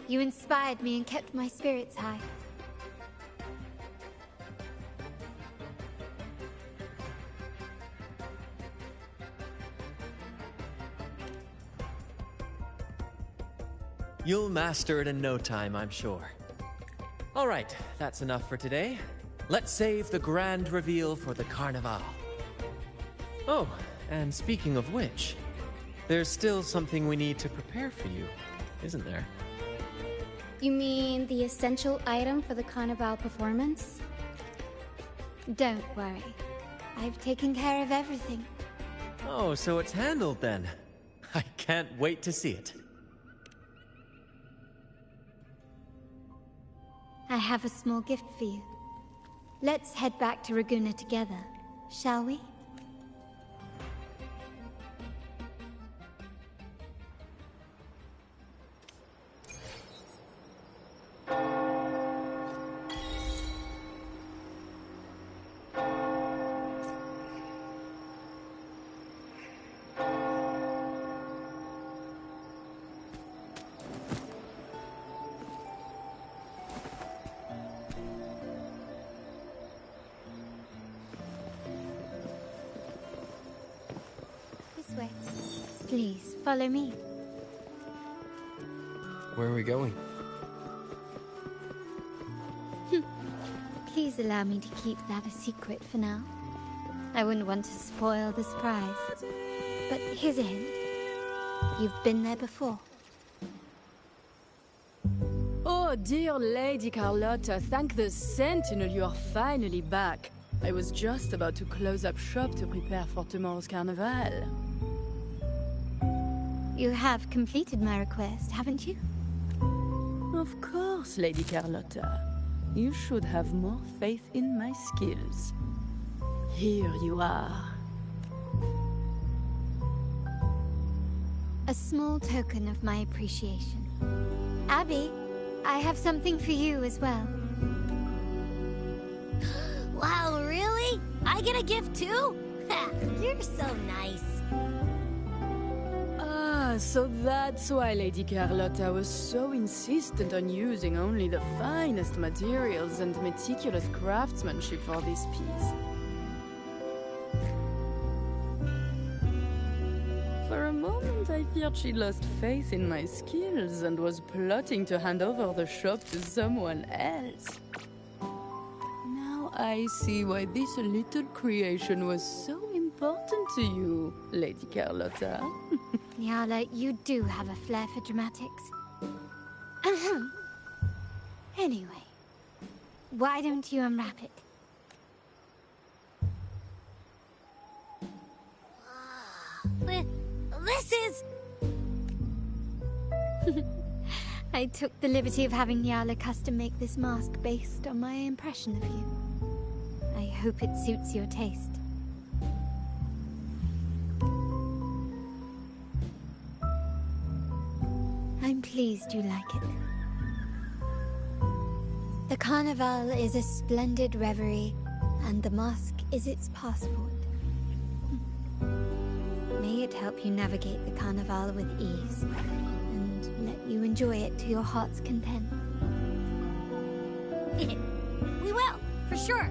You inspired me and kept my spirits high. You'll master it in no time, I'm sure. All right, that's enough for today. Let's save the grand reveal for the Carnival. Oh, and speaking of which, there's still something we need to prepare for you, isn't there? You mean the essential item for the Carnival performance? Don't worry. I've taken care of everything. Oh, so it's handled then. I can't wait to see it. I have a small gift for you. Let's head back to Raguna together, shall we? Please, follow me. Where are we going? Please allow me to keep that a secret for now. I wouldn't want to spoil the surprise. But here's a hint. You've been there before. Oh, dear Lady Carlotta, thank the Sentinel you are finally back. I was just about to close up shop to prepare for tomorrow's carnival. You have completed my request, haven't you? Of course, Lady Carlotta. You should have more faith in my skills. Here you are. A small token of my appreciation. Abby, I have something for you as well. Wow, really? I get a gift too? Ha, you're so nice. Ah, so that's why Lady Carlotta was so insistent on using only the finest materials and meticulous craftsmanship for this piece. For a moment, I feared she lost faith in my skills and was plotting to hand over the shop to someone else. Now I see why this little creation was so important to you, Lady Carlotta. Nyala, you do have a flair for dramatics. Anyway, why don't you unwrap it? This is... I took the liberty of having Nyala custom make this mask based on my impression of you. I hope it suits your taste. I'm pleased you like it. The carnival is a splendid reverie, and the mask is its passport. May it help you navigate the carnival with ease, and let you enjoy it to your heart's content. We will, for sure.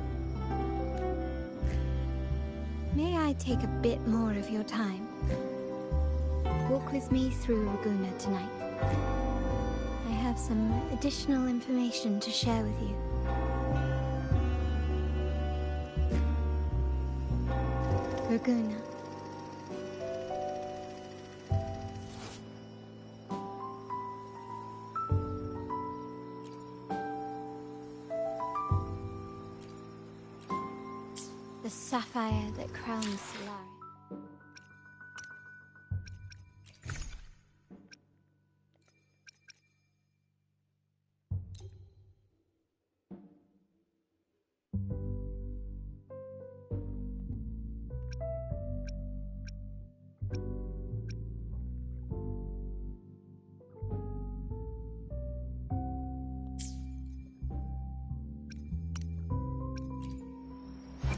May I take a bit more of your time? Walk with me through Ragusa tonight. I have some additional information to share with you. Ragusa. The sapphire that crowns Solari.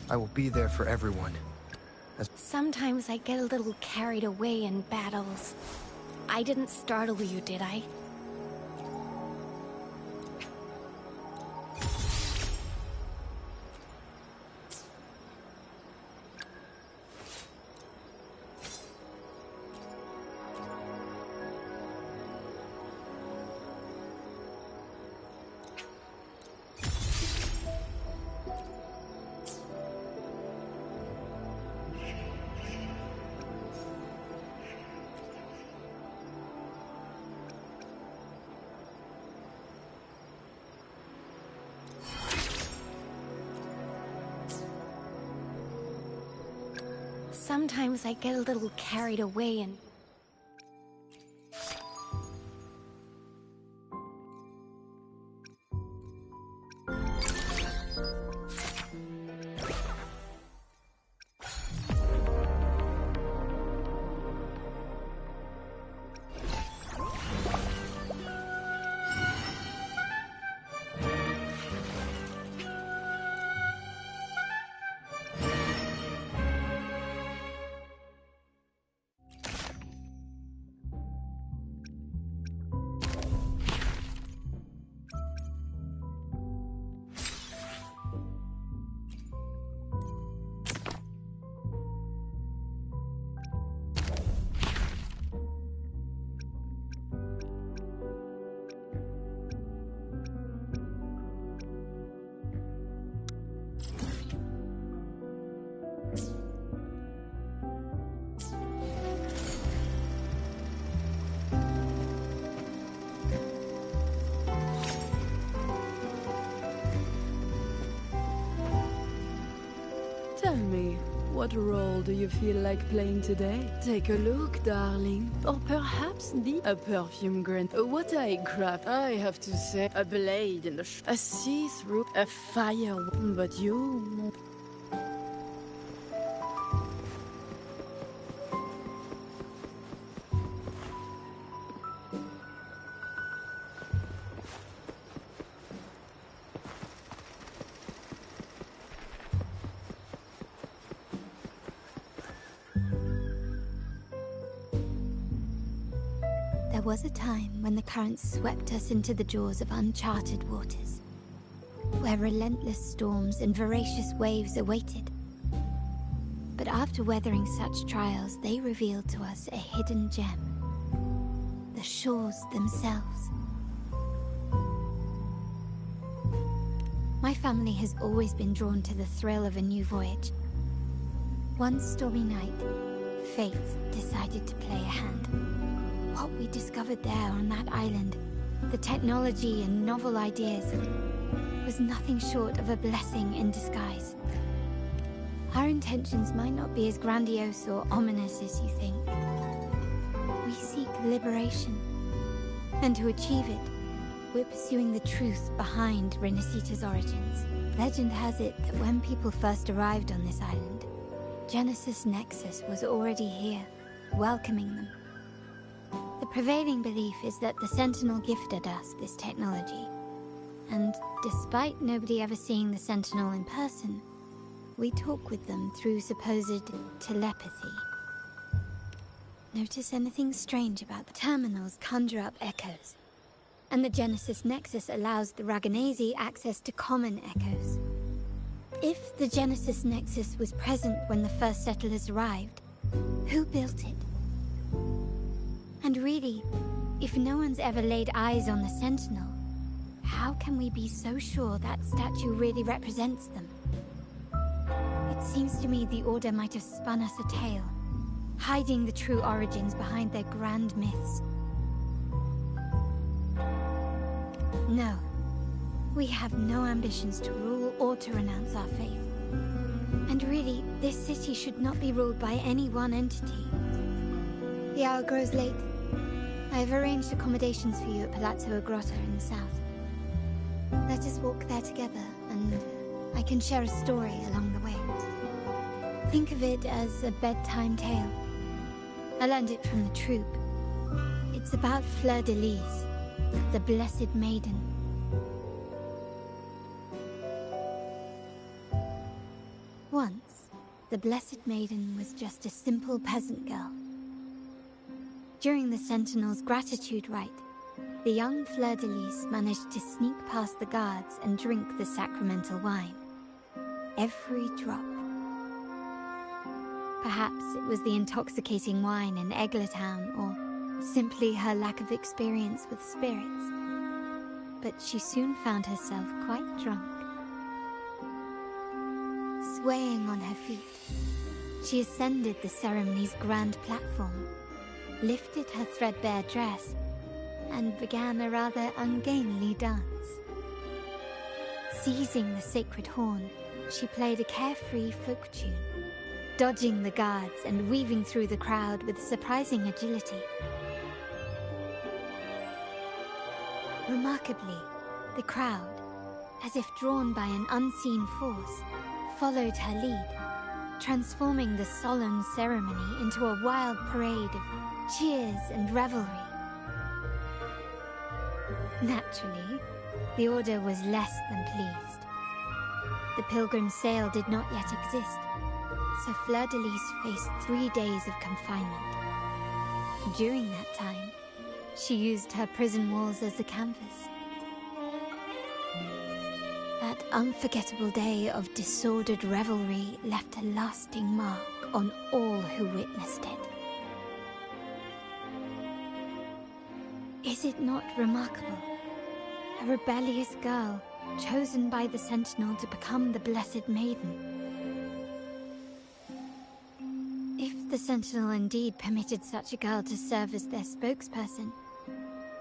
I will be there for everyone. Sometimes I get a little carried away in battles. I didn't startle you, did I? Sometimes I get a little carried away and... What role do you feel like playing today? Take a look, darling. Or perhaps a perfume grant. What I craft, I have to say, a blade in the a see-through, a fire. But you... There was a time when the currents swept us into the jaws of uncharted waters, where relentless storms and voracious waves awaited. But after weathering such trials, they revealed to us a hidden gem: the shores themselves. My family has always been drawn to the thrill of a new voyage. One stormy night, fate decided to play a hand. What we discovered there on that island, the technology and novel ideas, was nothing short of a blessing in disguise. Our intentions might not be as grandiose or ominous as you think. We seek liberation, and to achieve it, we're pursuing the truth behind Renacita's origins. Legend has it that when people first arrived on this island, Genesis Nexus was already here, welcoming them. The prevailing belief is that the Sentinel gifted us this technology, and despite nobody ever seeing the Sentinel in person, we talk with them through supposed telepathy. Notice anything strange about the terminals conjure up echoes, and the Genesis Nexus allows the Raganazi access to common echoes. If the Genesis Nexus was present when the first settlers arrived, who built it? And really, if no one's ever laid eyes on the Sentinel, how can we be so sure that statue really represents them? It seems to me the Order might have spun us a tale, hiding the true origins behind their grand myths. No, we have no ambitions to rule or to renounce our faith. And really, this city should not be ruled by any one entity. The hour grows late. I have arranged accommodations for you at Palazzo Grotta in the south. Let us walk there together, and I can share a story along the way. Think of it as a bedtime tale. I learned it from the troop. It's about Fleur de Lis, the Blessed Maiden. Once, the Blessed Maiden was just a simple peasant girl. During the Sentinel's gratitude rite, the young Fleur de Lis managed to sneak past the guards and drink the sacramental wine. Every drop. Perhaps it was the intoxicating wine in Eglatown, or simply her lack of experience with spirits. But she soon found herself quite drunk. Swaying on her feet, she ascended the ceremony's grand platform, lifted her threadbare dress, and began a rather ungainly dance. Seizing the sacred horn, she played a carefree folk tune, dodging the guards and weaving through the crowd with surprising agility. Remarkably, the crowd, as if drawn by an unseen force, followed her lead, transforming the solemn ceremony into a wild parade of cheers and revelry. Naturally, the Order was less than pleased. The pilgrim sale did not yet exist, so Fleur de Lis faced 3 days of confinement. During that time, she used her prison walls as a canvas. That unforgettable day of disordered revelry left a lasting mark on all who witnessed it. Is it not remarkable? A rebellious girl, chosen by the Sentinel to become the Blessed Maiden. If the Sentinel indeed permitted such a girl to serve as their spokesperson,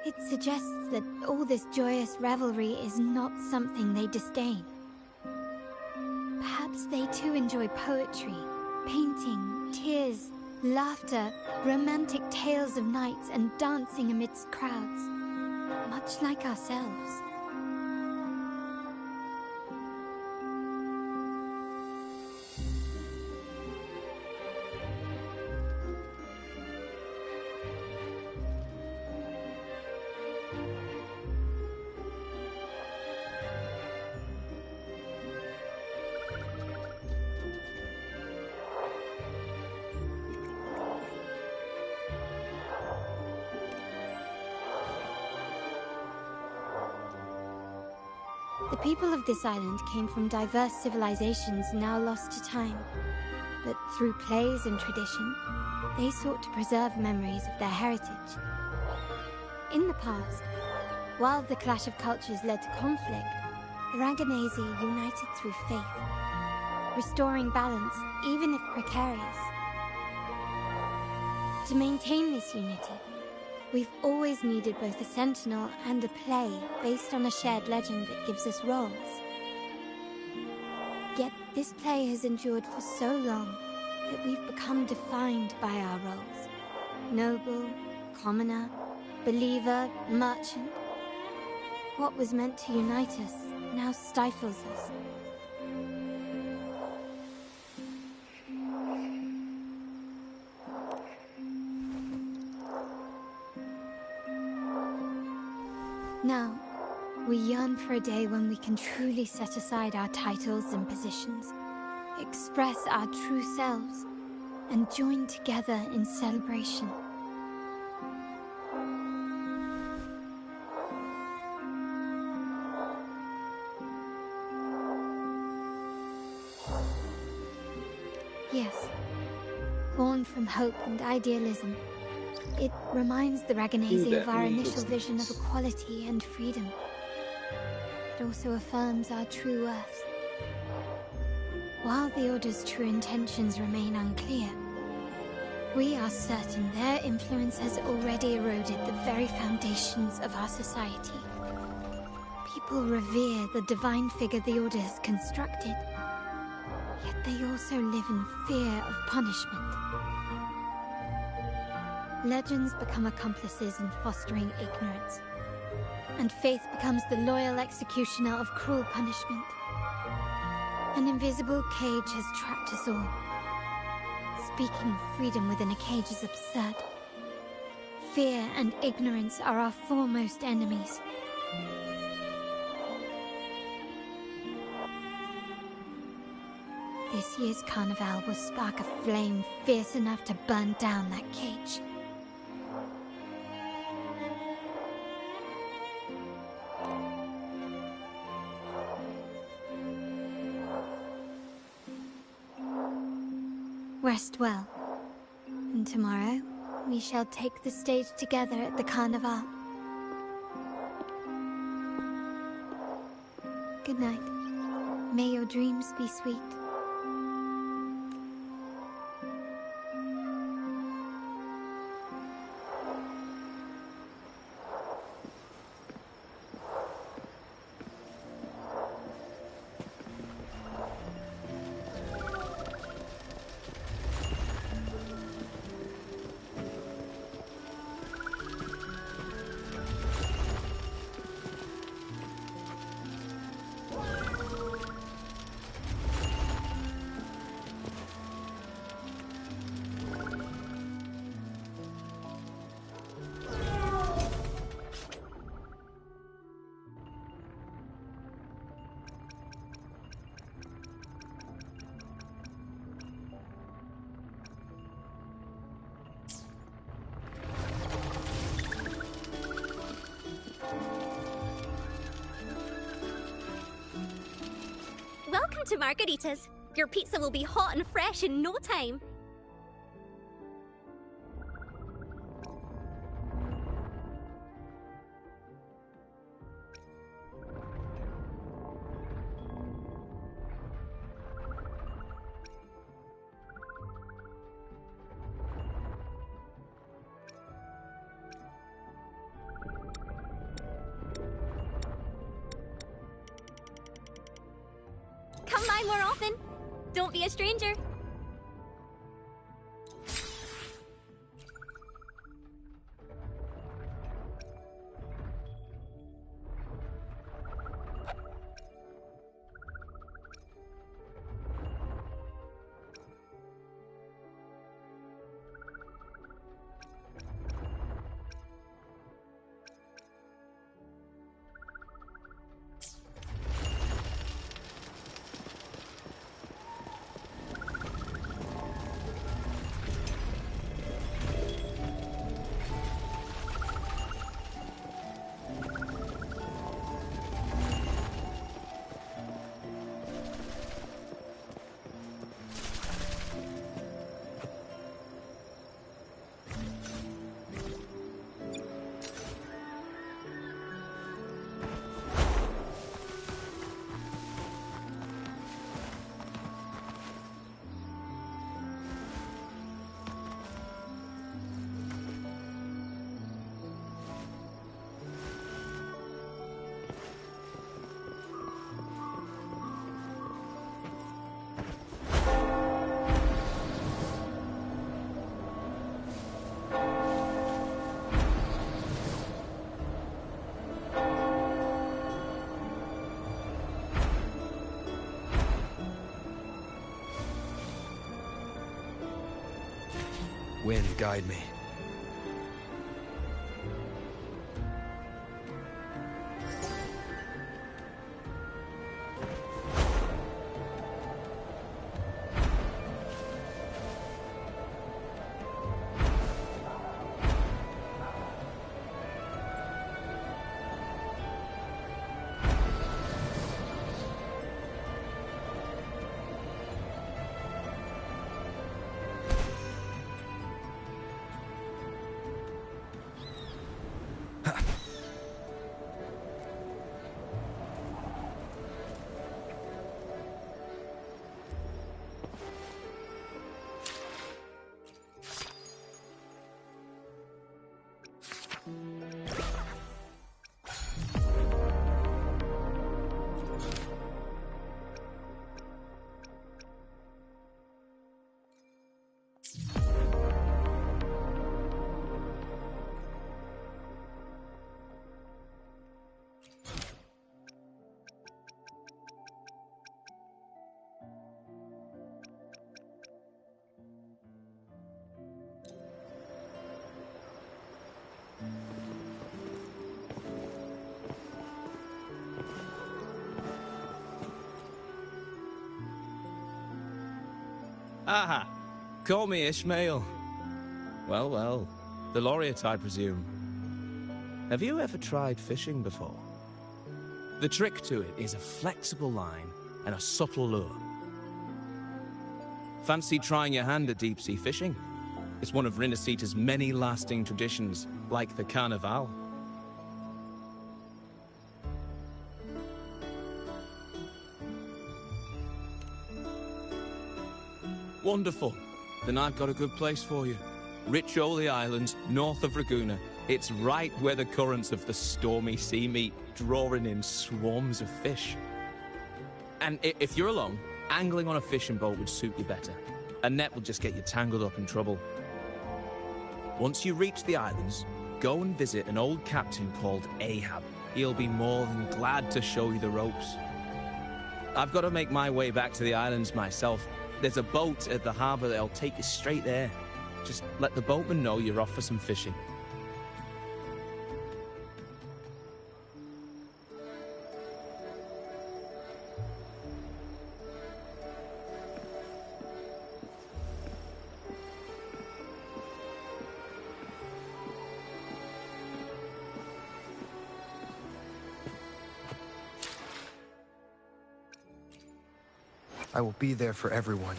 it suggests that all this joyous revelry is not something they disdain. Perhaps they too enjoy poetry, painting, tears, laughter, romantic tales of nights, and dancing amidst crowds, much like ourselves. The people of this island came from diverse civilizations now lost to time, but through plays and tradition, they sought to preserve memories of their heritage. In the past, while the clash of cultures led to conflict, the Raganazi united through faith, restoring balance even if precarious. To maintain this unity, we've always needed both a sentinel and a play based on a shared legend that gives us roles. Yet this play has endured for so long that we've become defined by our roles. Noble, commoner, believer, merchant. What was meant to unite us now stifles us. Now, we yearn for a day when we can truly set aside our titles and positions, express our true selves, and join together in celebration. Yes, born from hope and idealism, it reminds the Raganazi of our initial vision of equality and freedom. It also affirms our true worth. While the Order's true intentions remain unclear, we are certain their influence has already eroded the very foundations of our society. People revere the divine figure the Order has constructed, yet they also live in fear of punishment. Legends become accomplices in fostering ignorance, and faith becomes the loyal executioner of cruel punishment. An invisible cage has trapped us all. Speaking of freedom within a cage is absurd. Fear and ignorance are our foremost enemies. This year's carnival will spark a flame fierce enough to burn down that cage. Rest well, and tomorrow we shall take the stage together at the Carnival. Good night. May your dreams be sweet. Welcome to Margaritas. Your pizza will be hot and fresh in no time. Come by more often. Don't be a stranger. Wind, guide me. Aha! Call me Ishmael. Well, well. The laureate, I presume. Have you ever tried fishing before? The trick to it is a flexible line and a subtle lure. Fancy trying your hand at deep-sea fishing? It's one of Rinasita's many lasting traditions, like the Carnival. Wonderful. Then I've got a good place for you. Riccioli Island, north of Ragusa. It's right where the currents of the stormy sea meet, drawing in swarms of fish. And if you're alone, angling on a fishing boat would suit you better. A net will just get you tangled up in trouble. Once you reach the islands, go and visit an old captain called Ahab. He'll be more than glad to show you the ropes. I've got to make my way back to the islands myself. There's a boat at the harbour that'll take you straight there. Just let the boatman know you're off for some fishing. I will be there for everyone,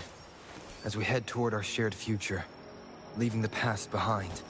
as we head toward our shared future, leaving the past behind.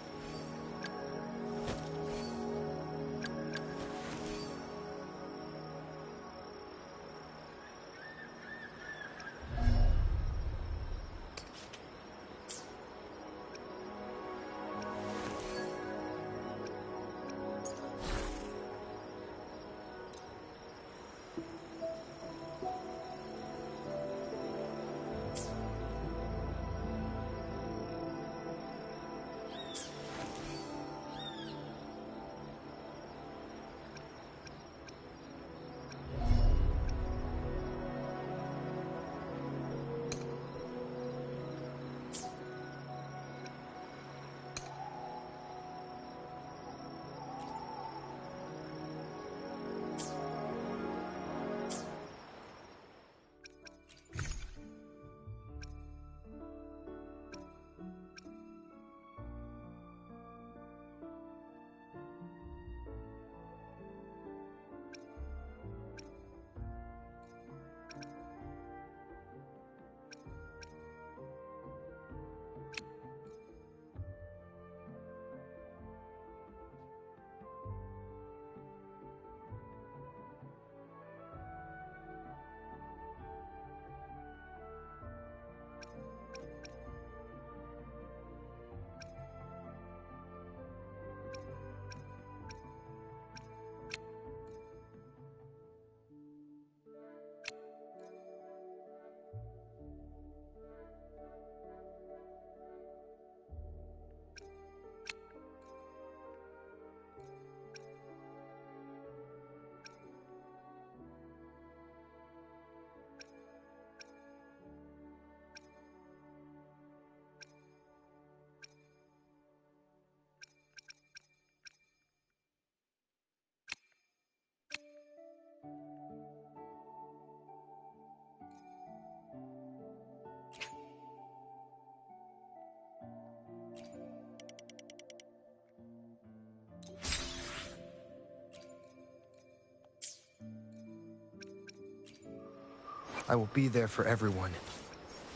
I will be there for everyone,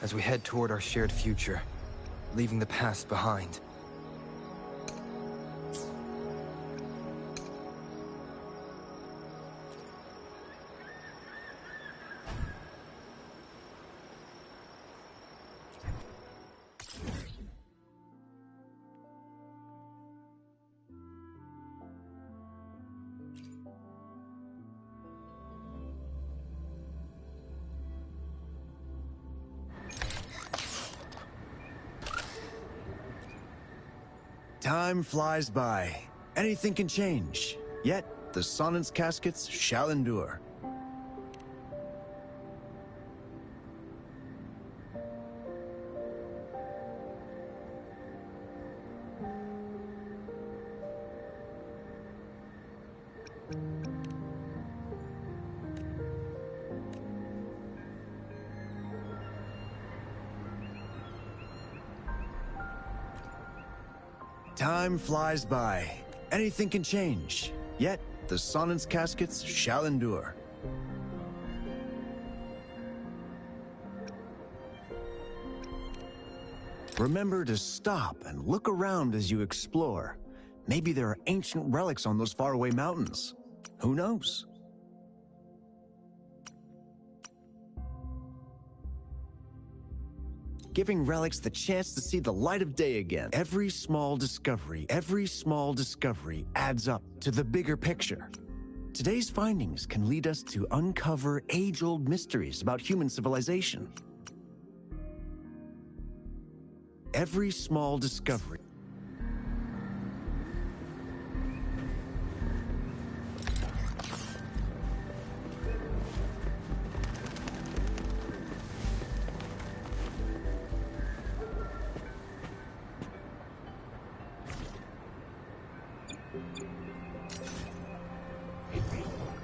as we head toward our shared future, leaving the past behind. Time flies by. Anything can change. Yet, the Sonnet's caskets shall endure. Time flies by. Anything can change. Yet, the Sonnet's caskets shall endure. Remember to stop and look around as you explore. Maybe there are ancient relics on those faraway mountains. Who knows? Giving relics the chance to see the light of day again. Every small discovery adds up to the bigger picture. Today's findings can lead us to uncover age-old mysteries about human civilization. Every small discovery.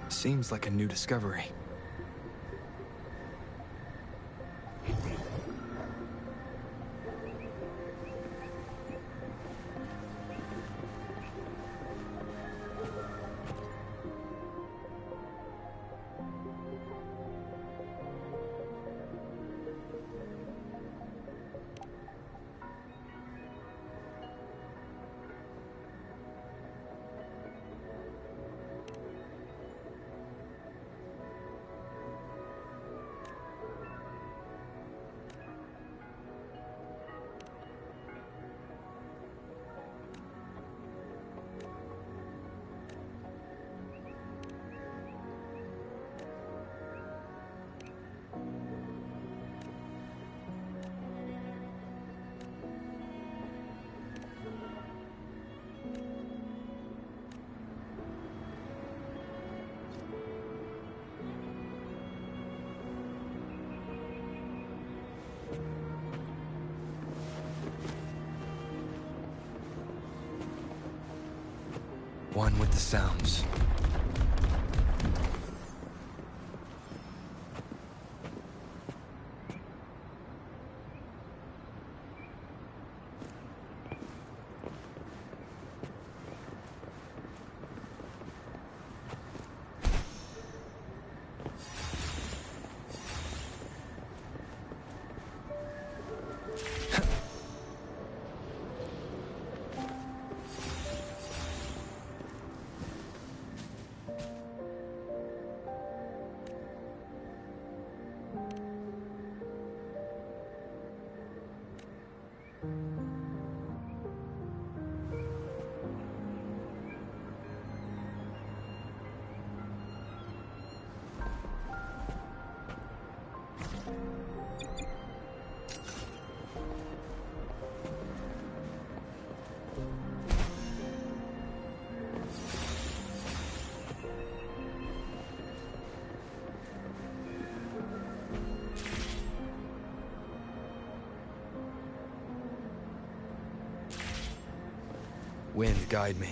Seems like a new discovery. One with the sounds. Wind, guide me.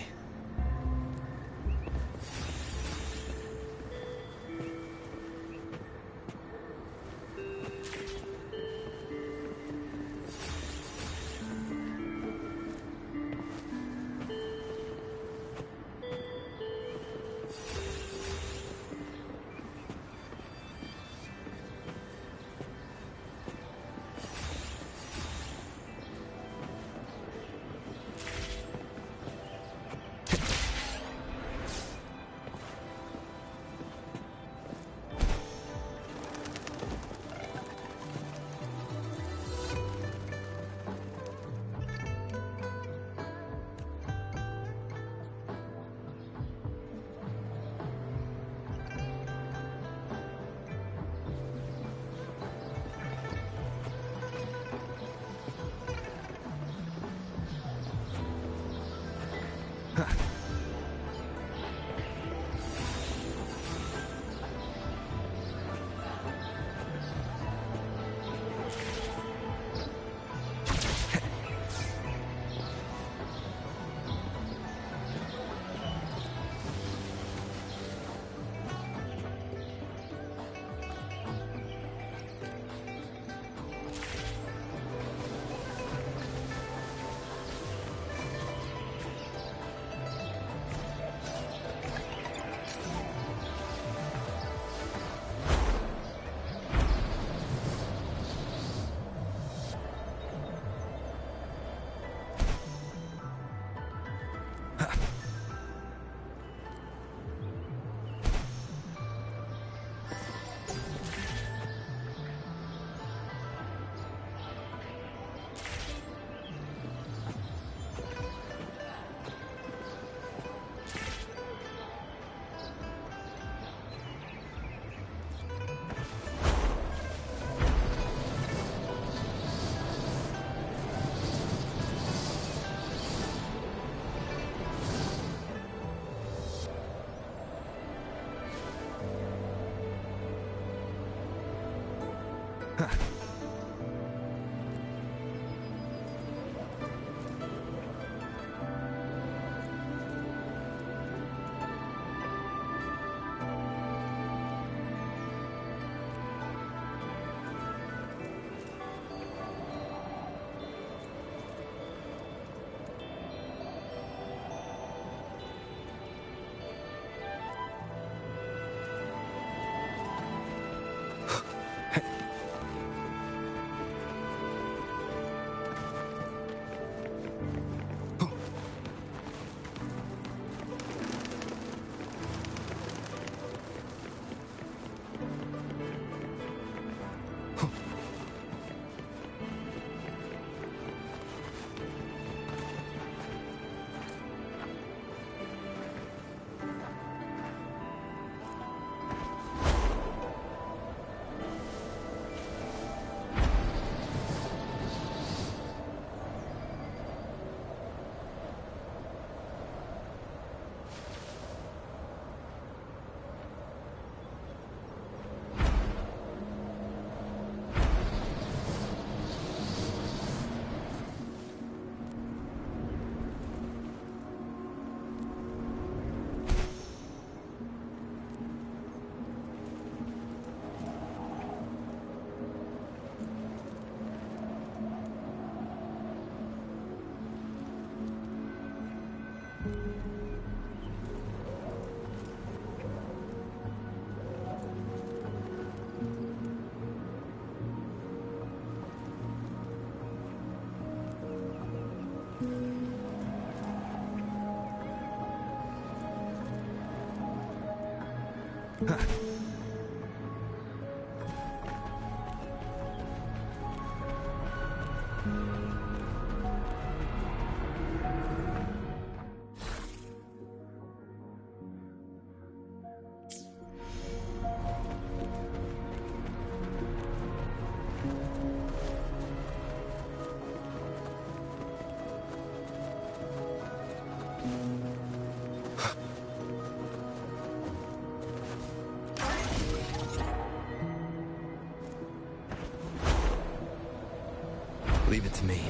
Leave it to me.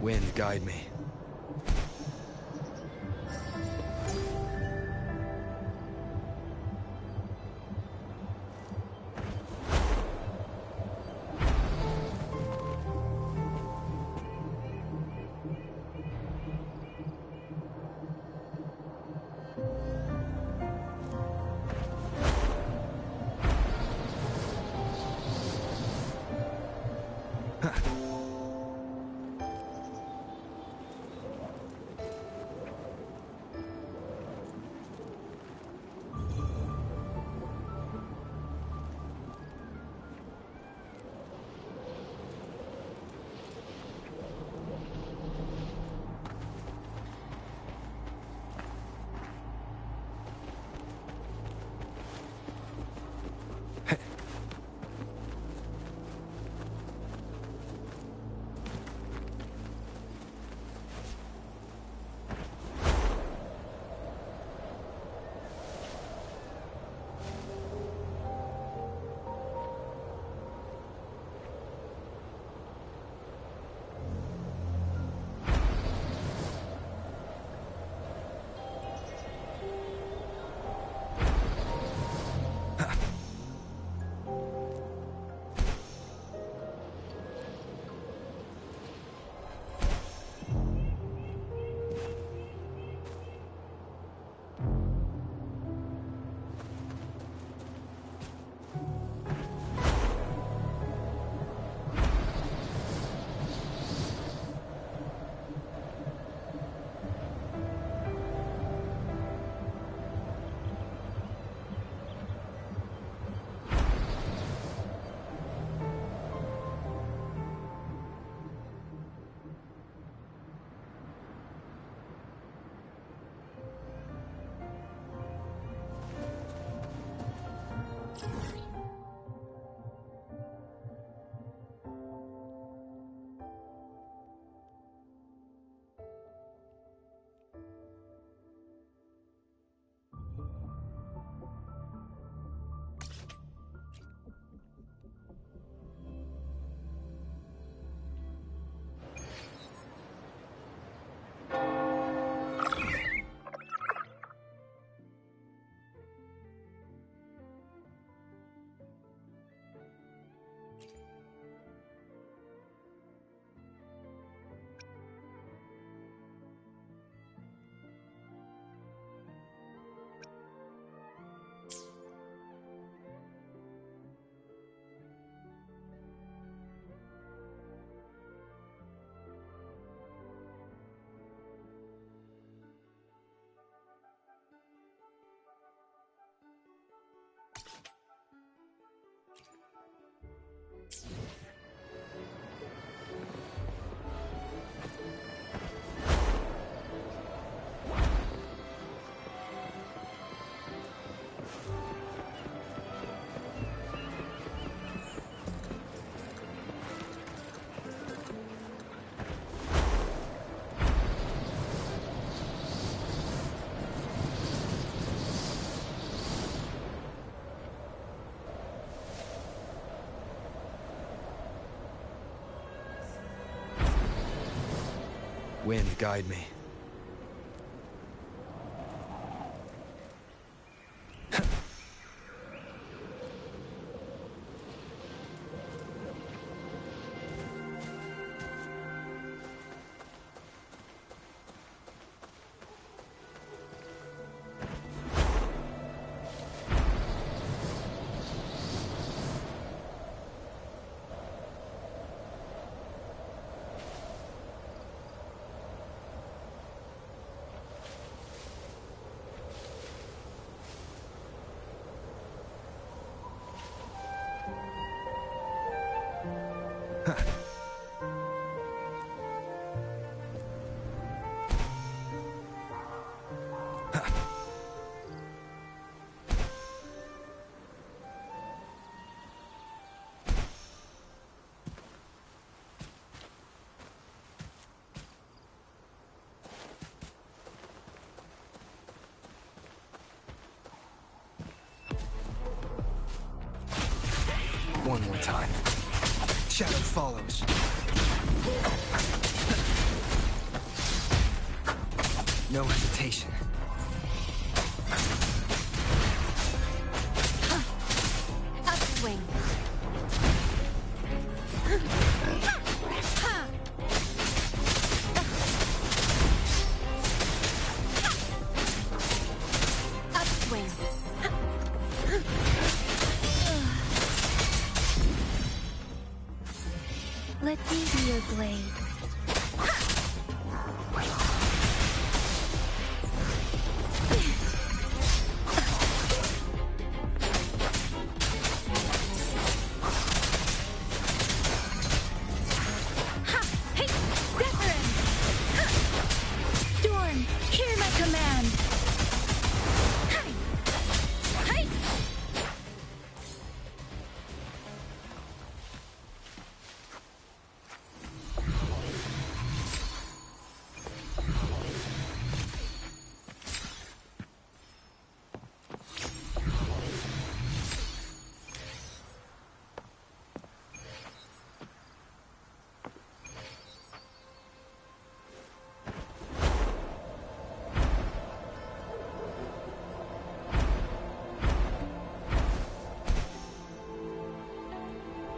Wind, guide me. Wind, guide me. One more time. Shadow follows. No hesitation. Upswing. Upswing. Let me be your blade. Storm, hear my command!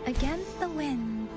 Against the winds.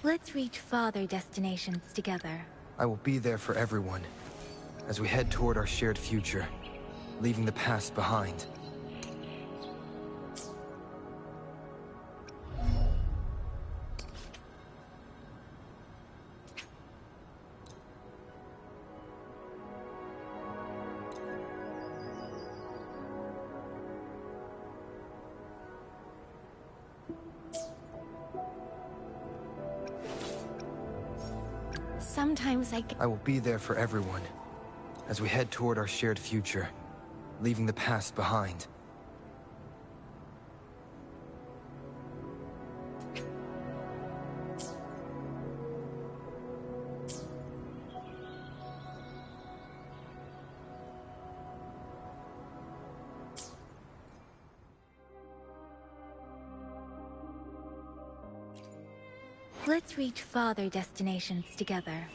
Let's reach farther destinations together. I will be there for everyone, as we head toward our shared future, leaving the past behind. Sometimes I will be there for everyone, as we head toward our shared future, leaving the past behind. Let's reach farther destinations together.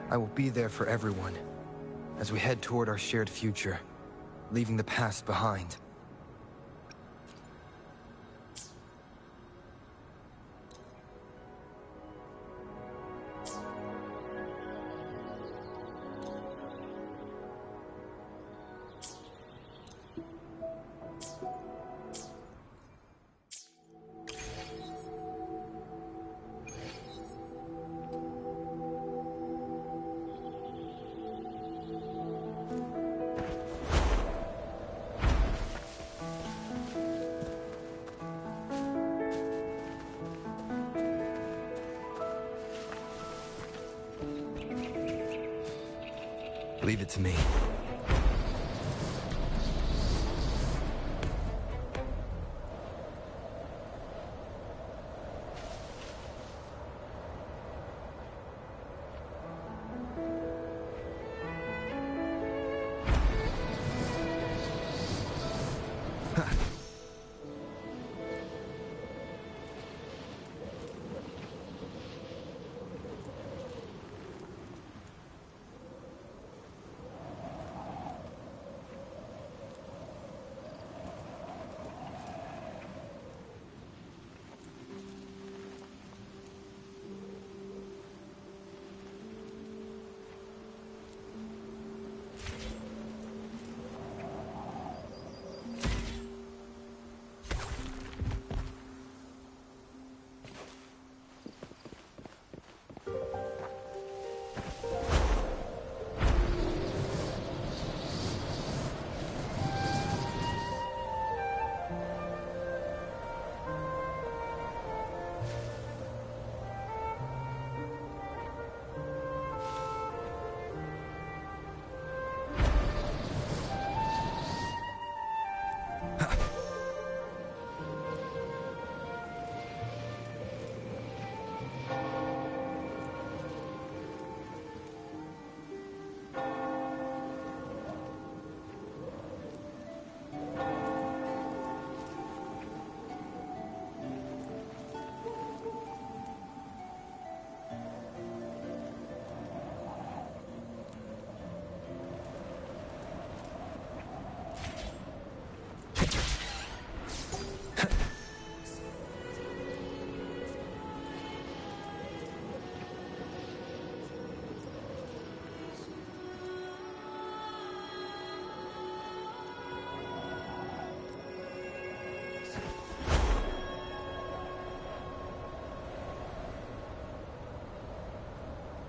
I will be there for everyone, as we head toward our shared future, leaving the past behind. Leave it to me.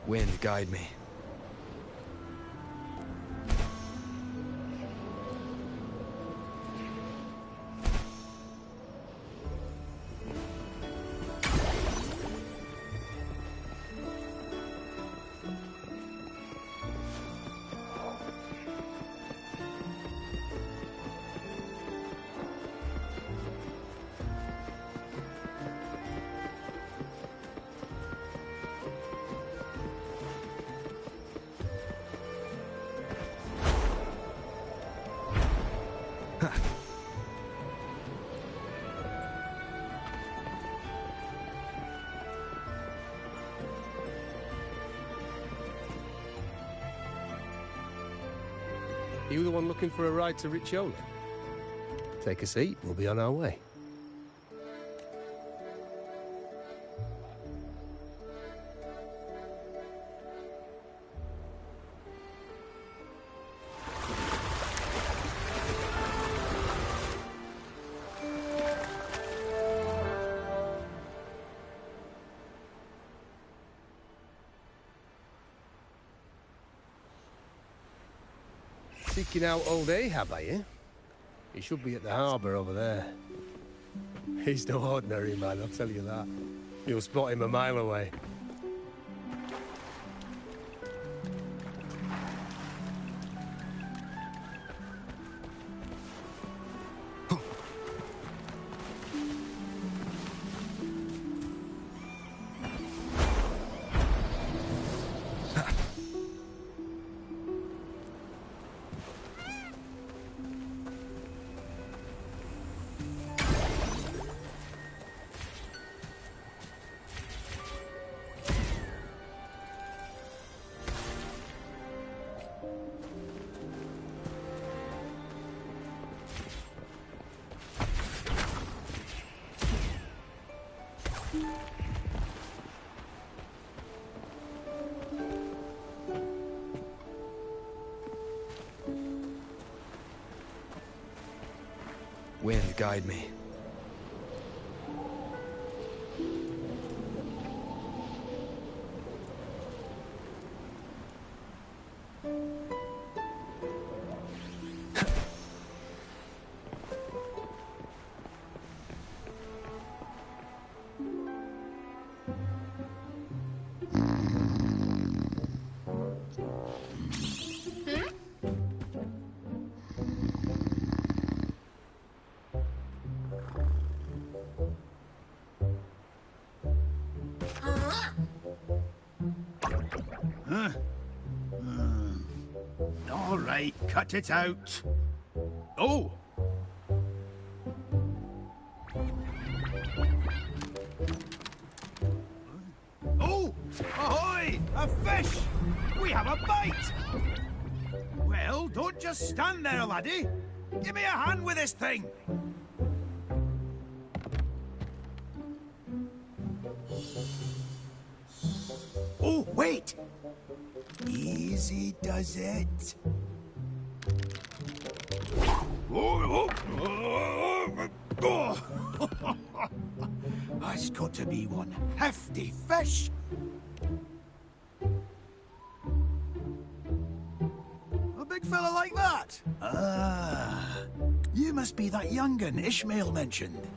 Wind, guide me. You the one looking for a ride to Riccioli? Take a seat, we'll be on our way. Seeking out old Ahab, are you? He should be at the harbour over there. He's no ordinary man, I'll tell you that. You'll spot him a mile away. Wind, guide me. All right, cut it out. Oh! Oh! Ahoy! A fish! We have a bite! Well, don't just stand there, laddie. Give me a hand with this thing. Oh, wait! Easy does it. That's got to be one hefty fish. A big fella like that? Ah, you must be that young'un Ishmael mentioned.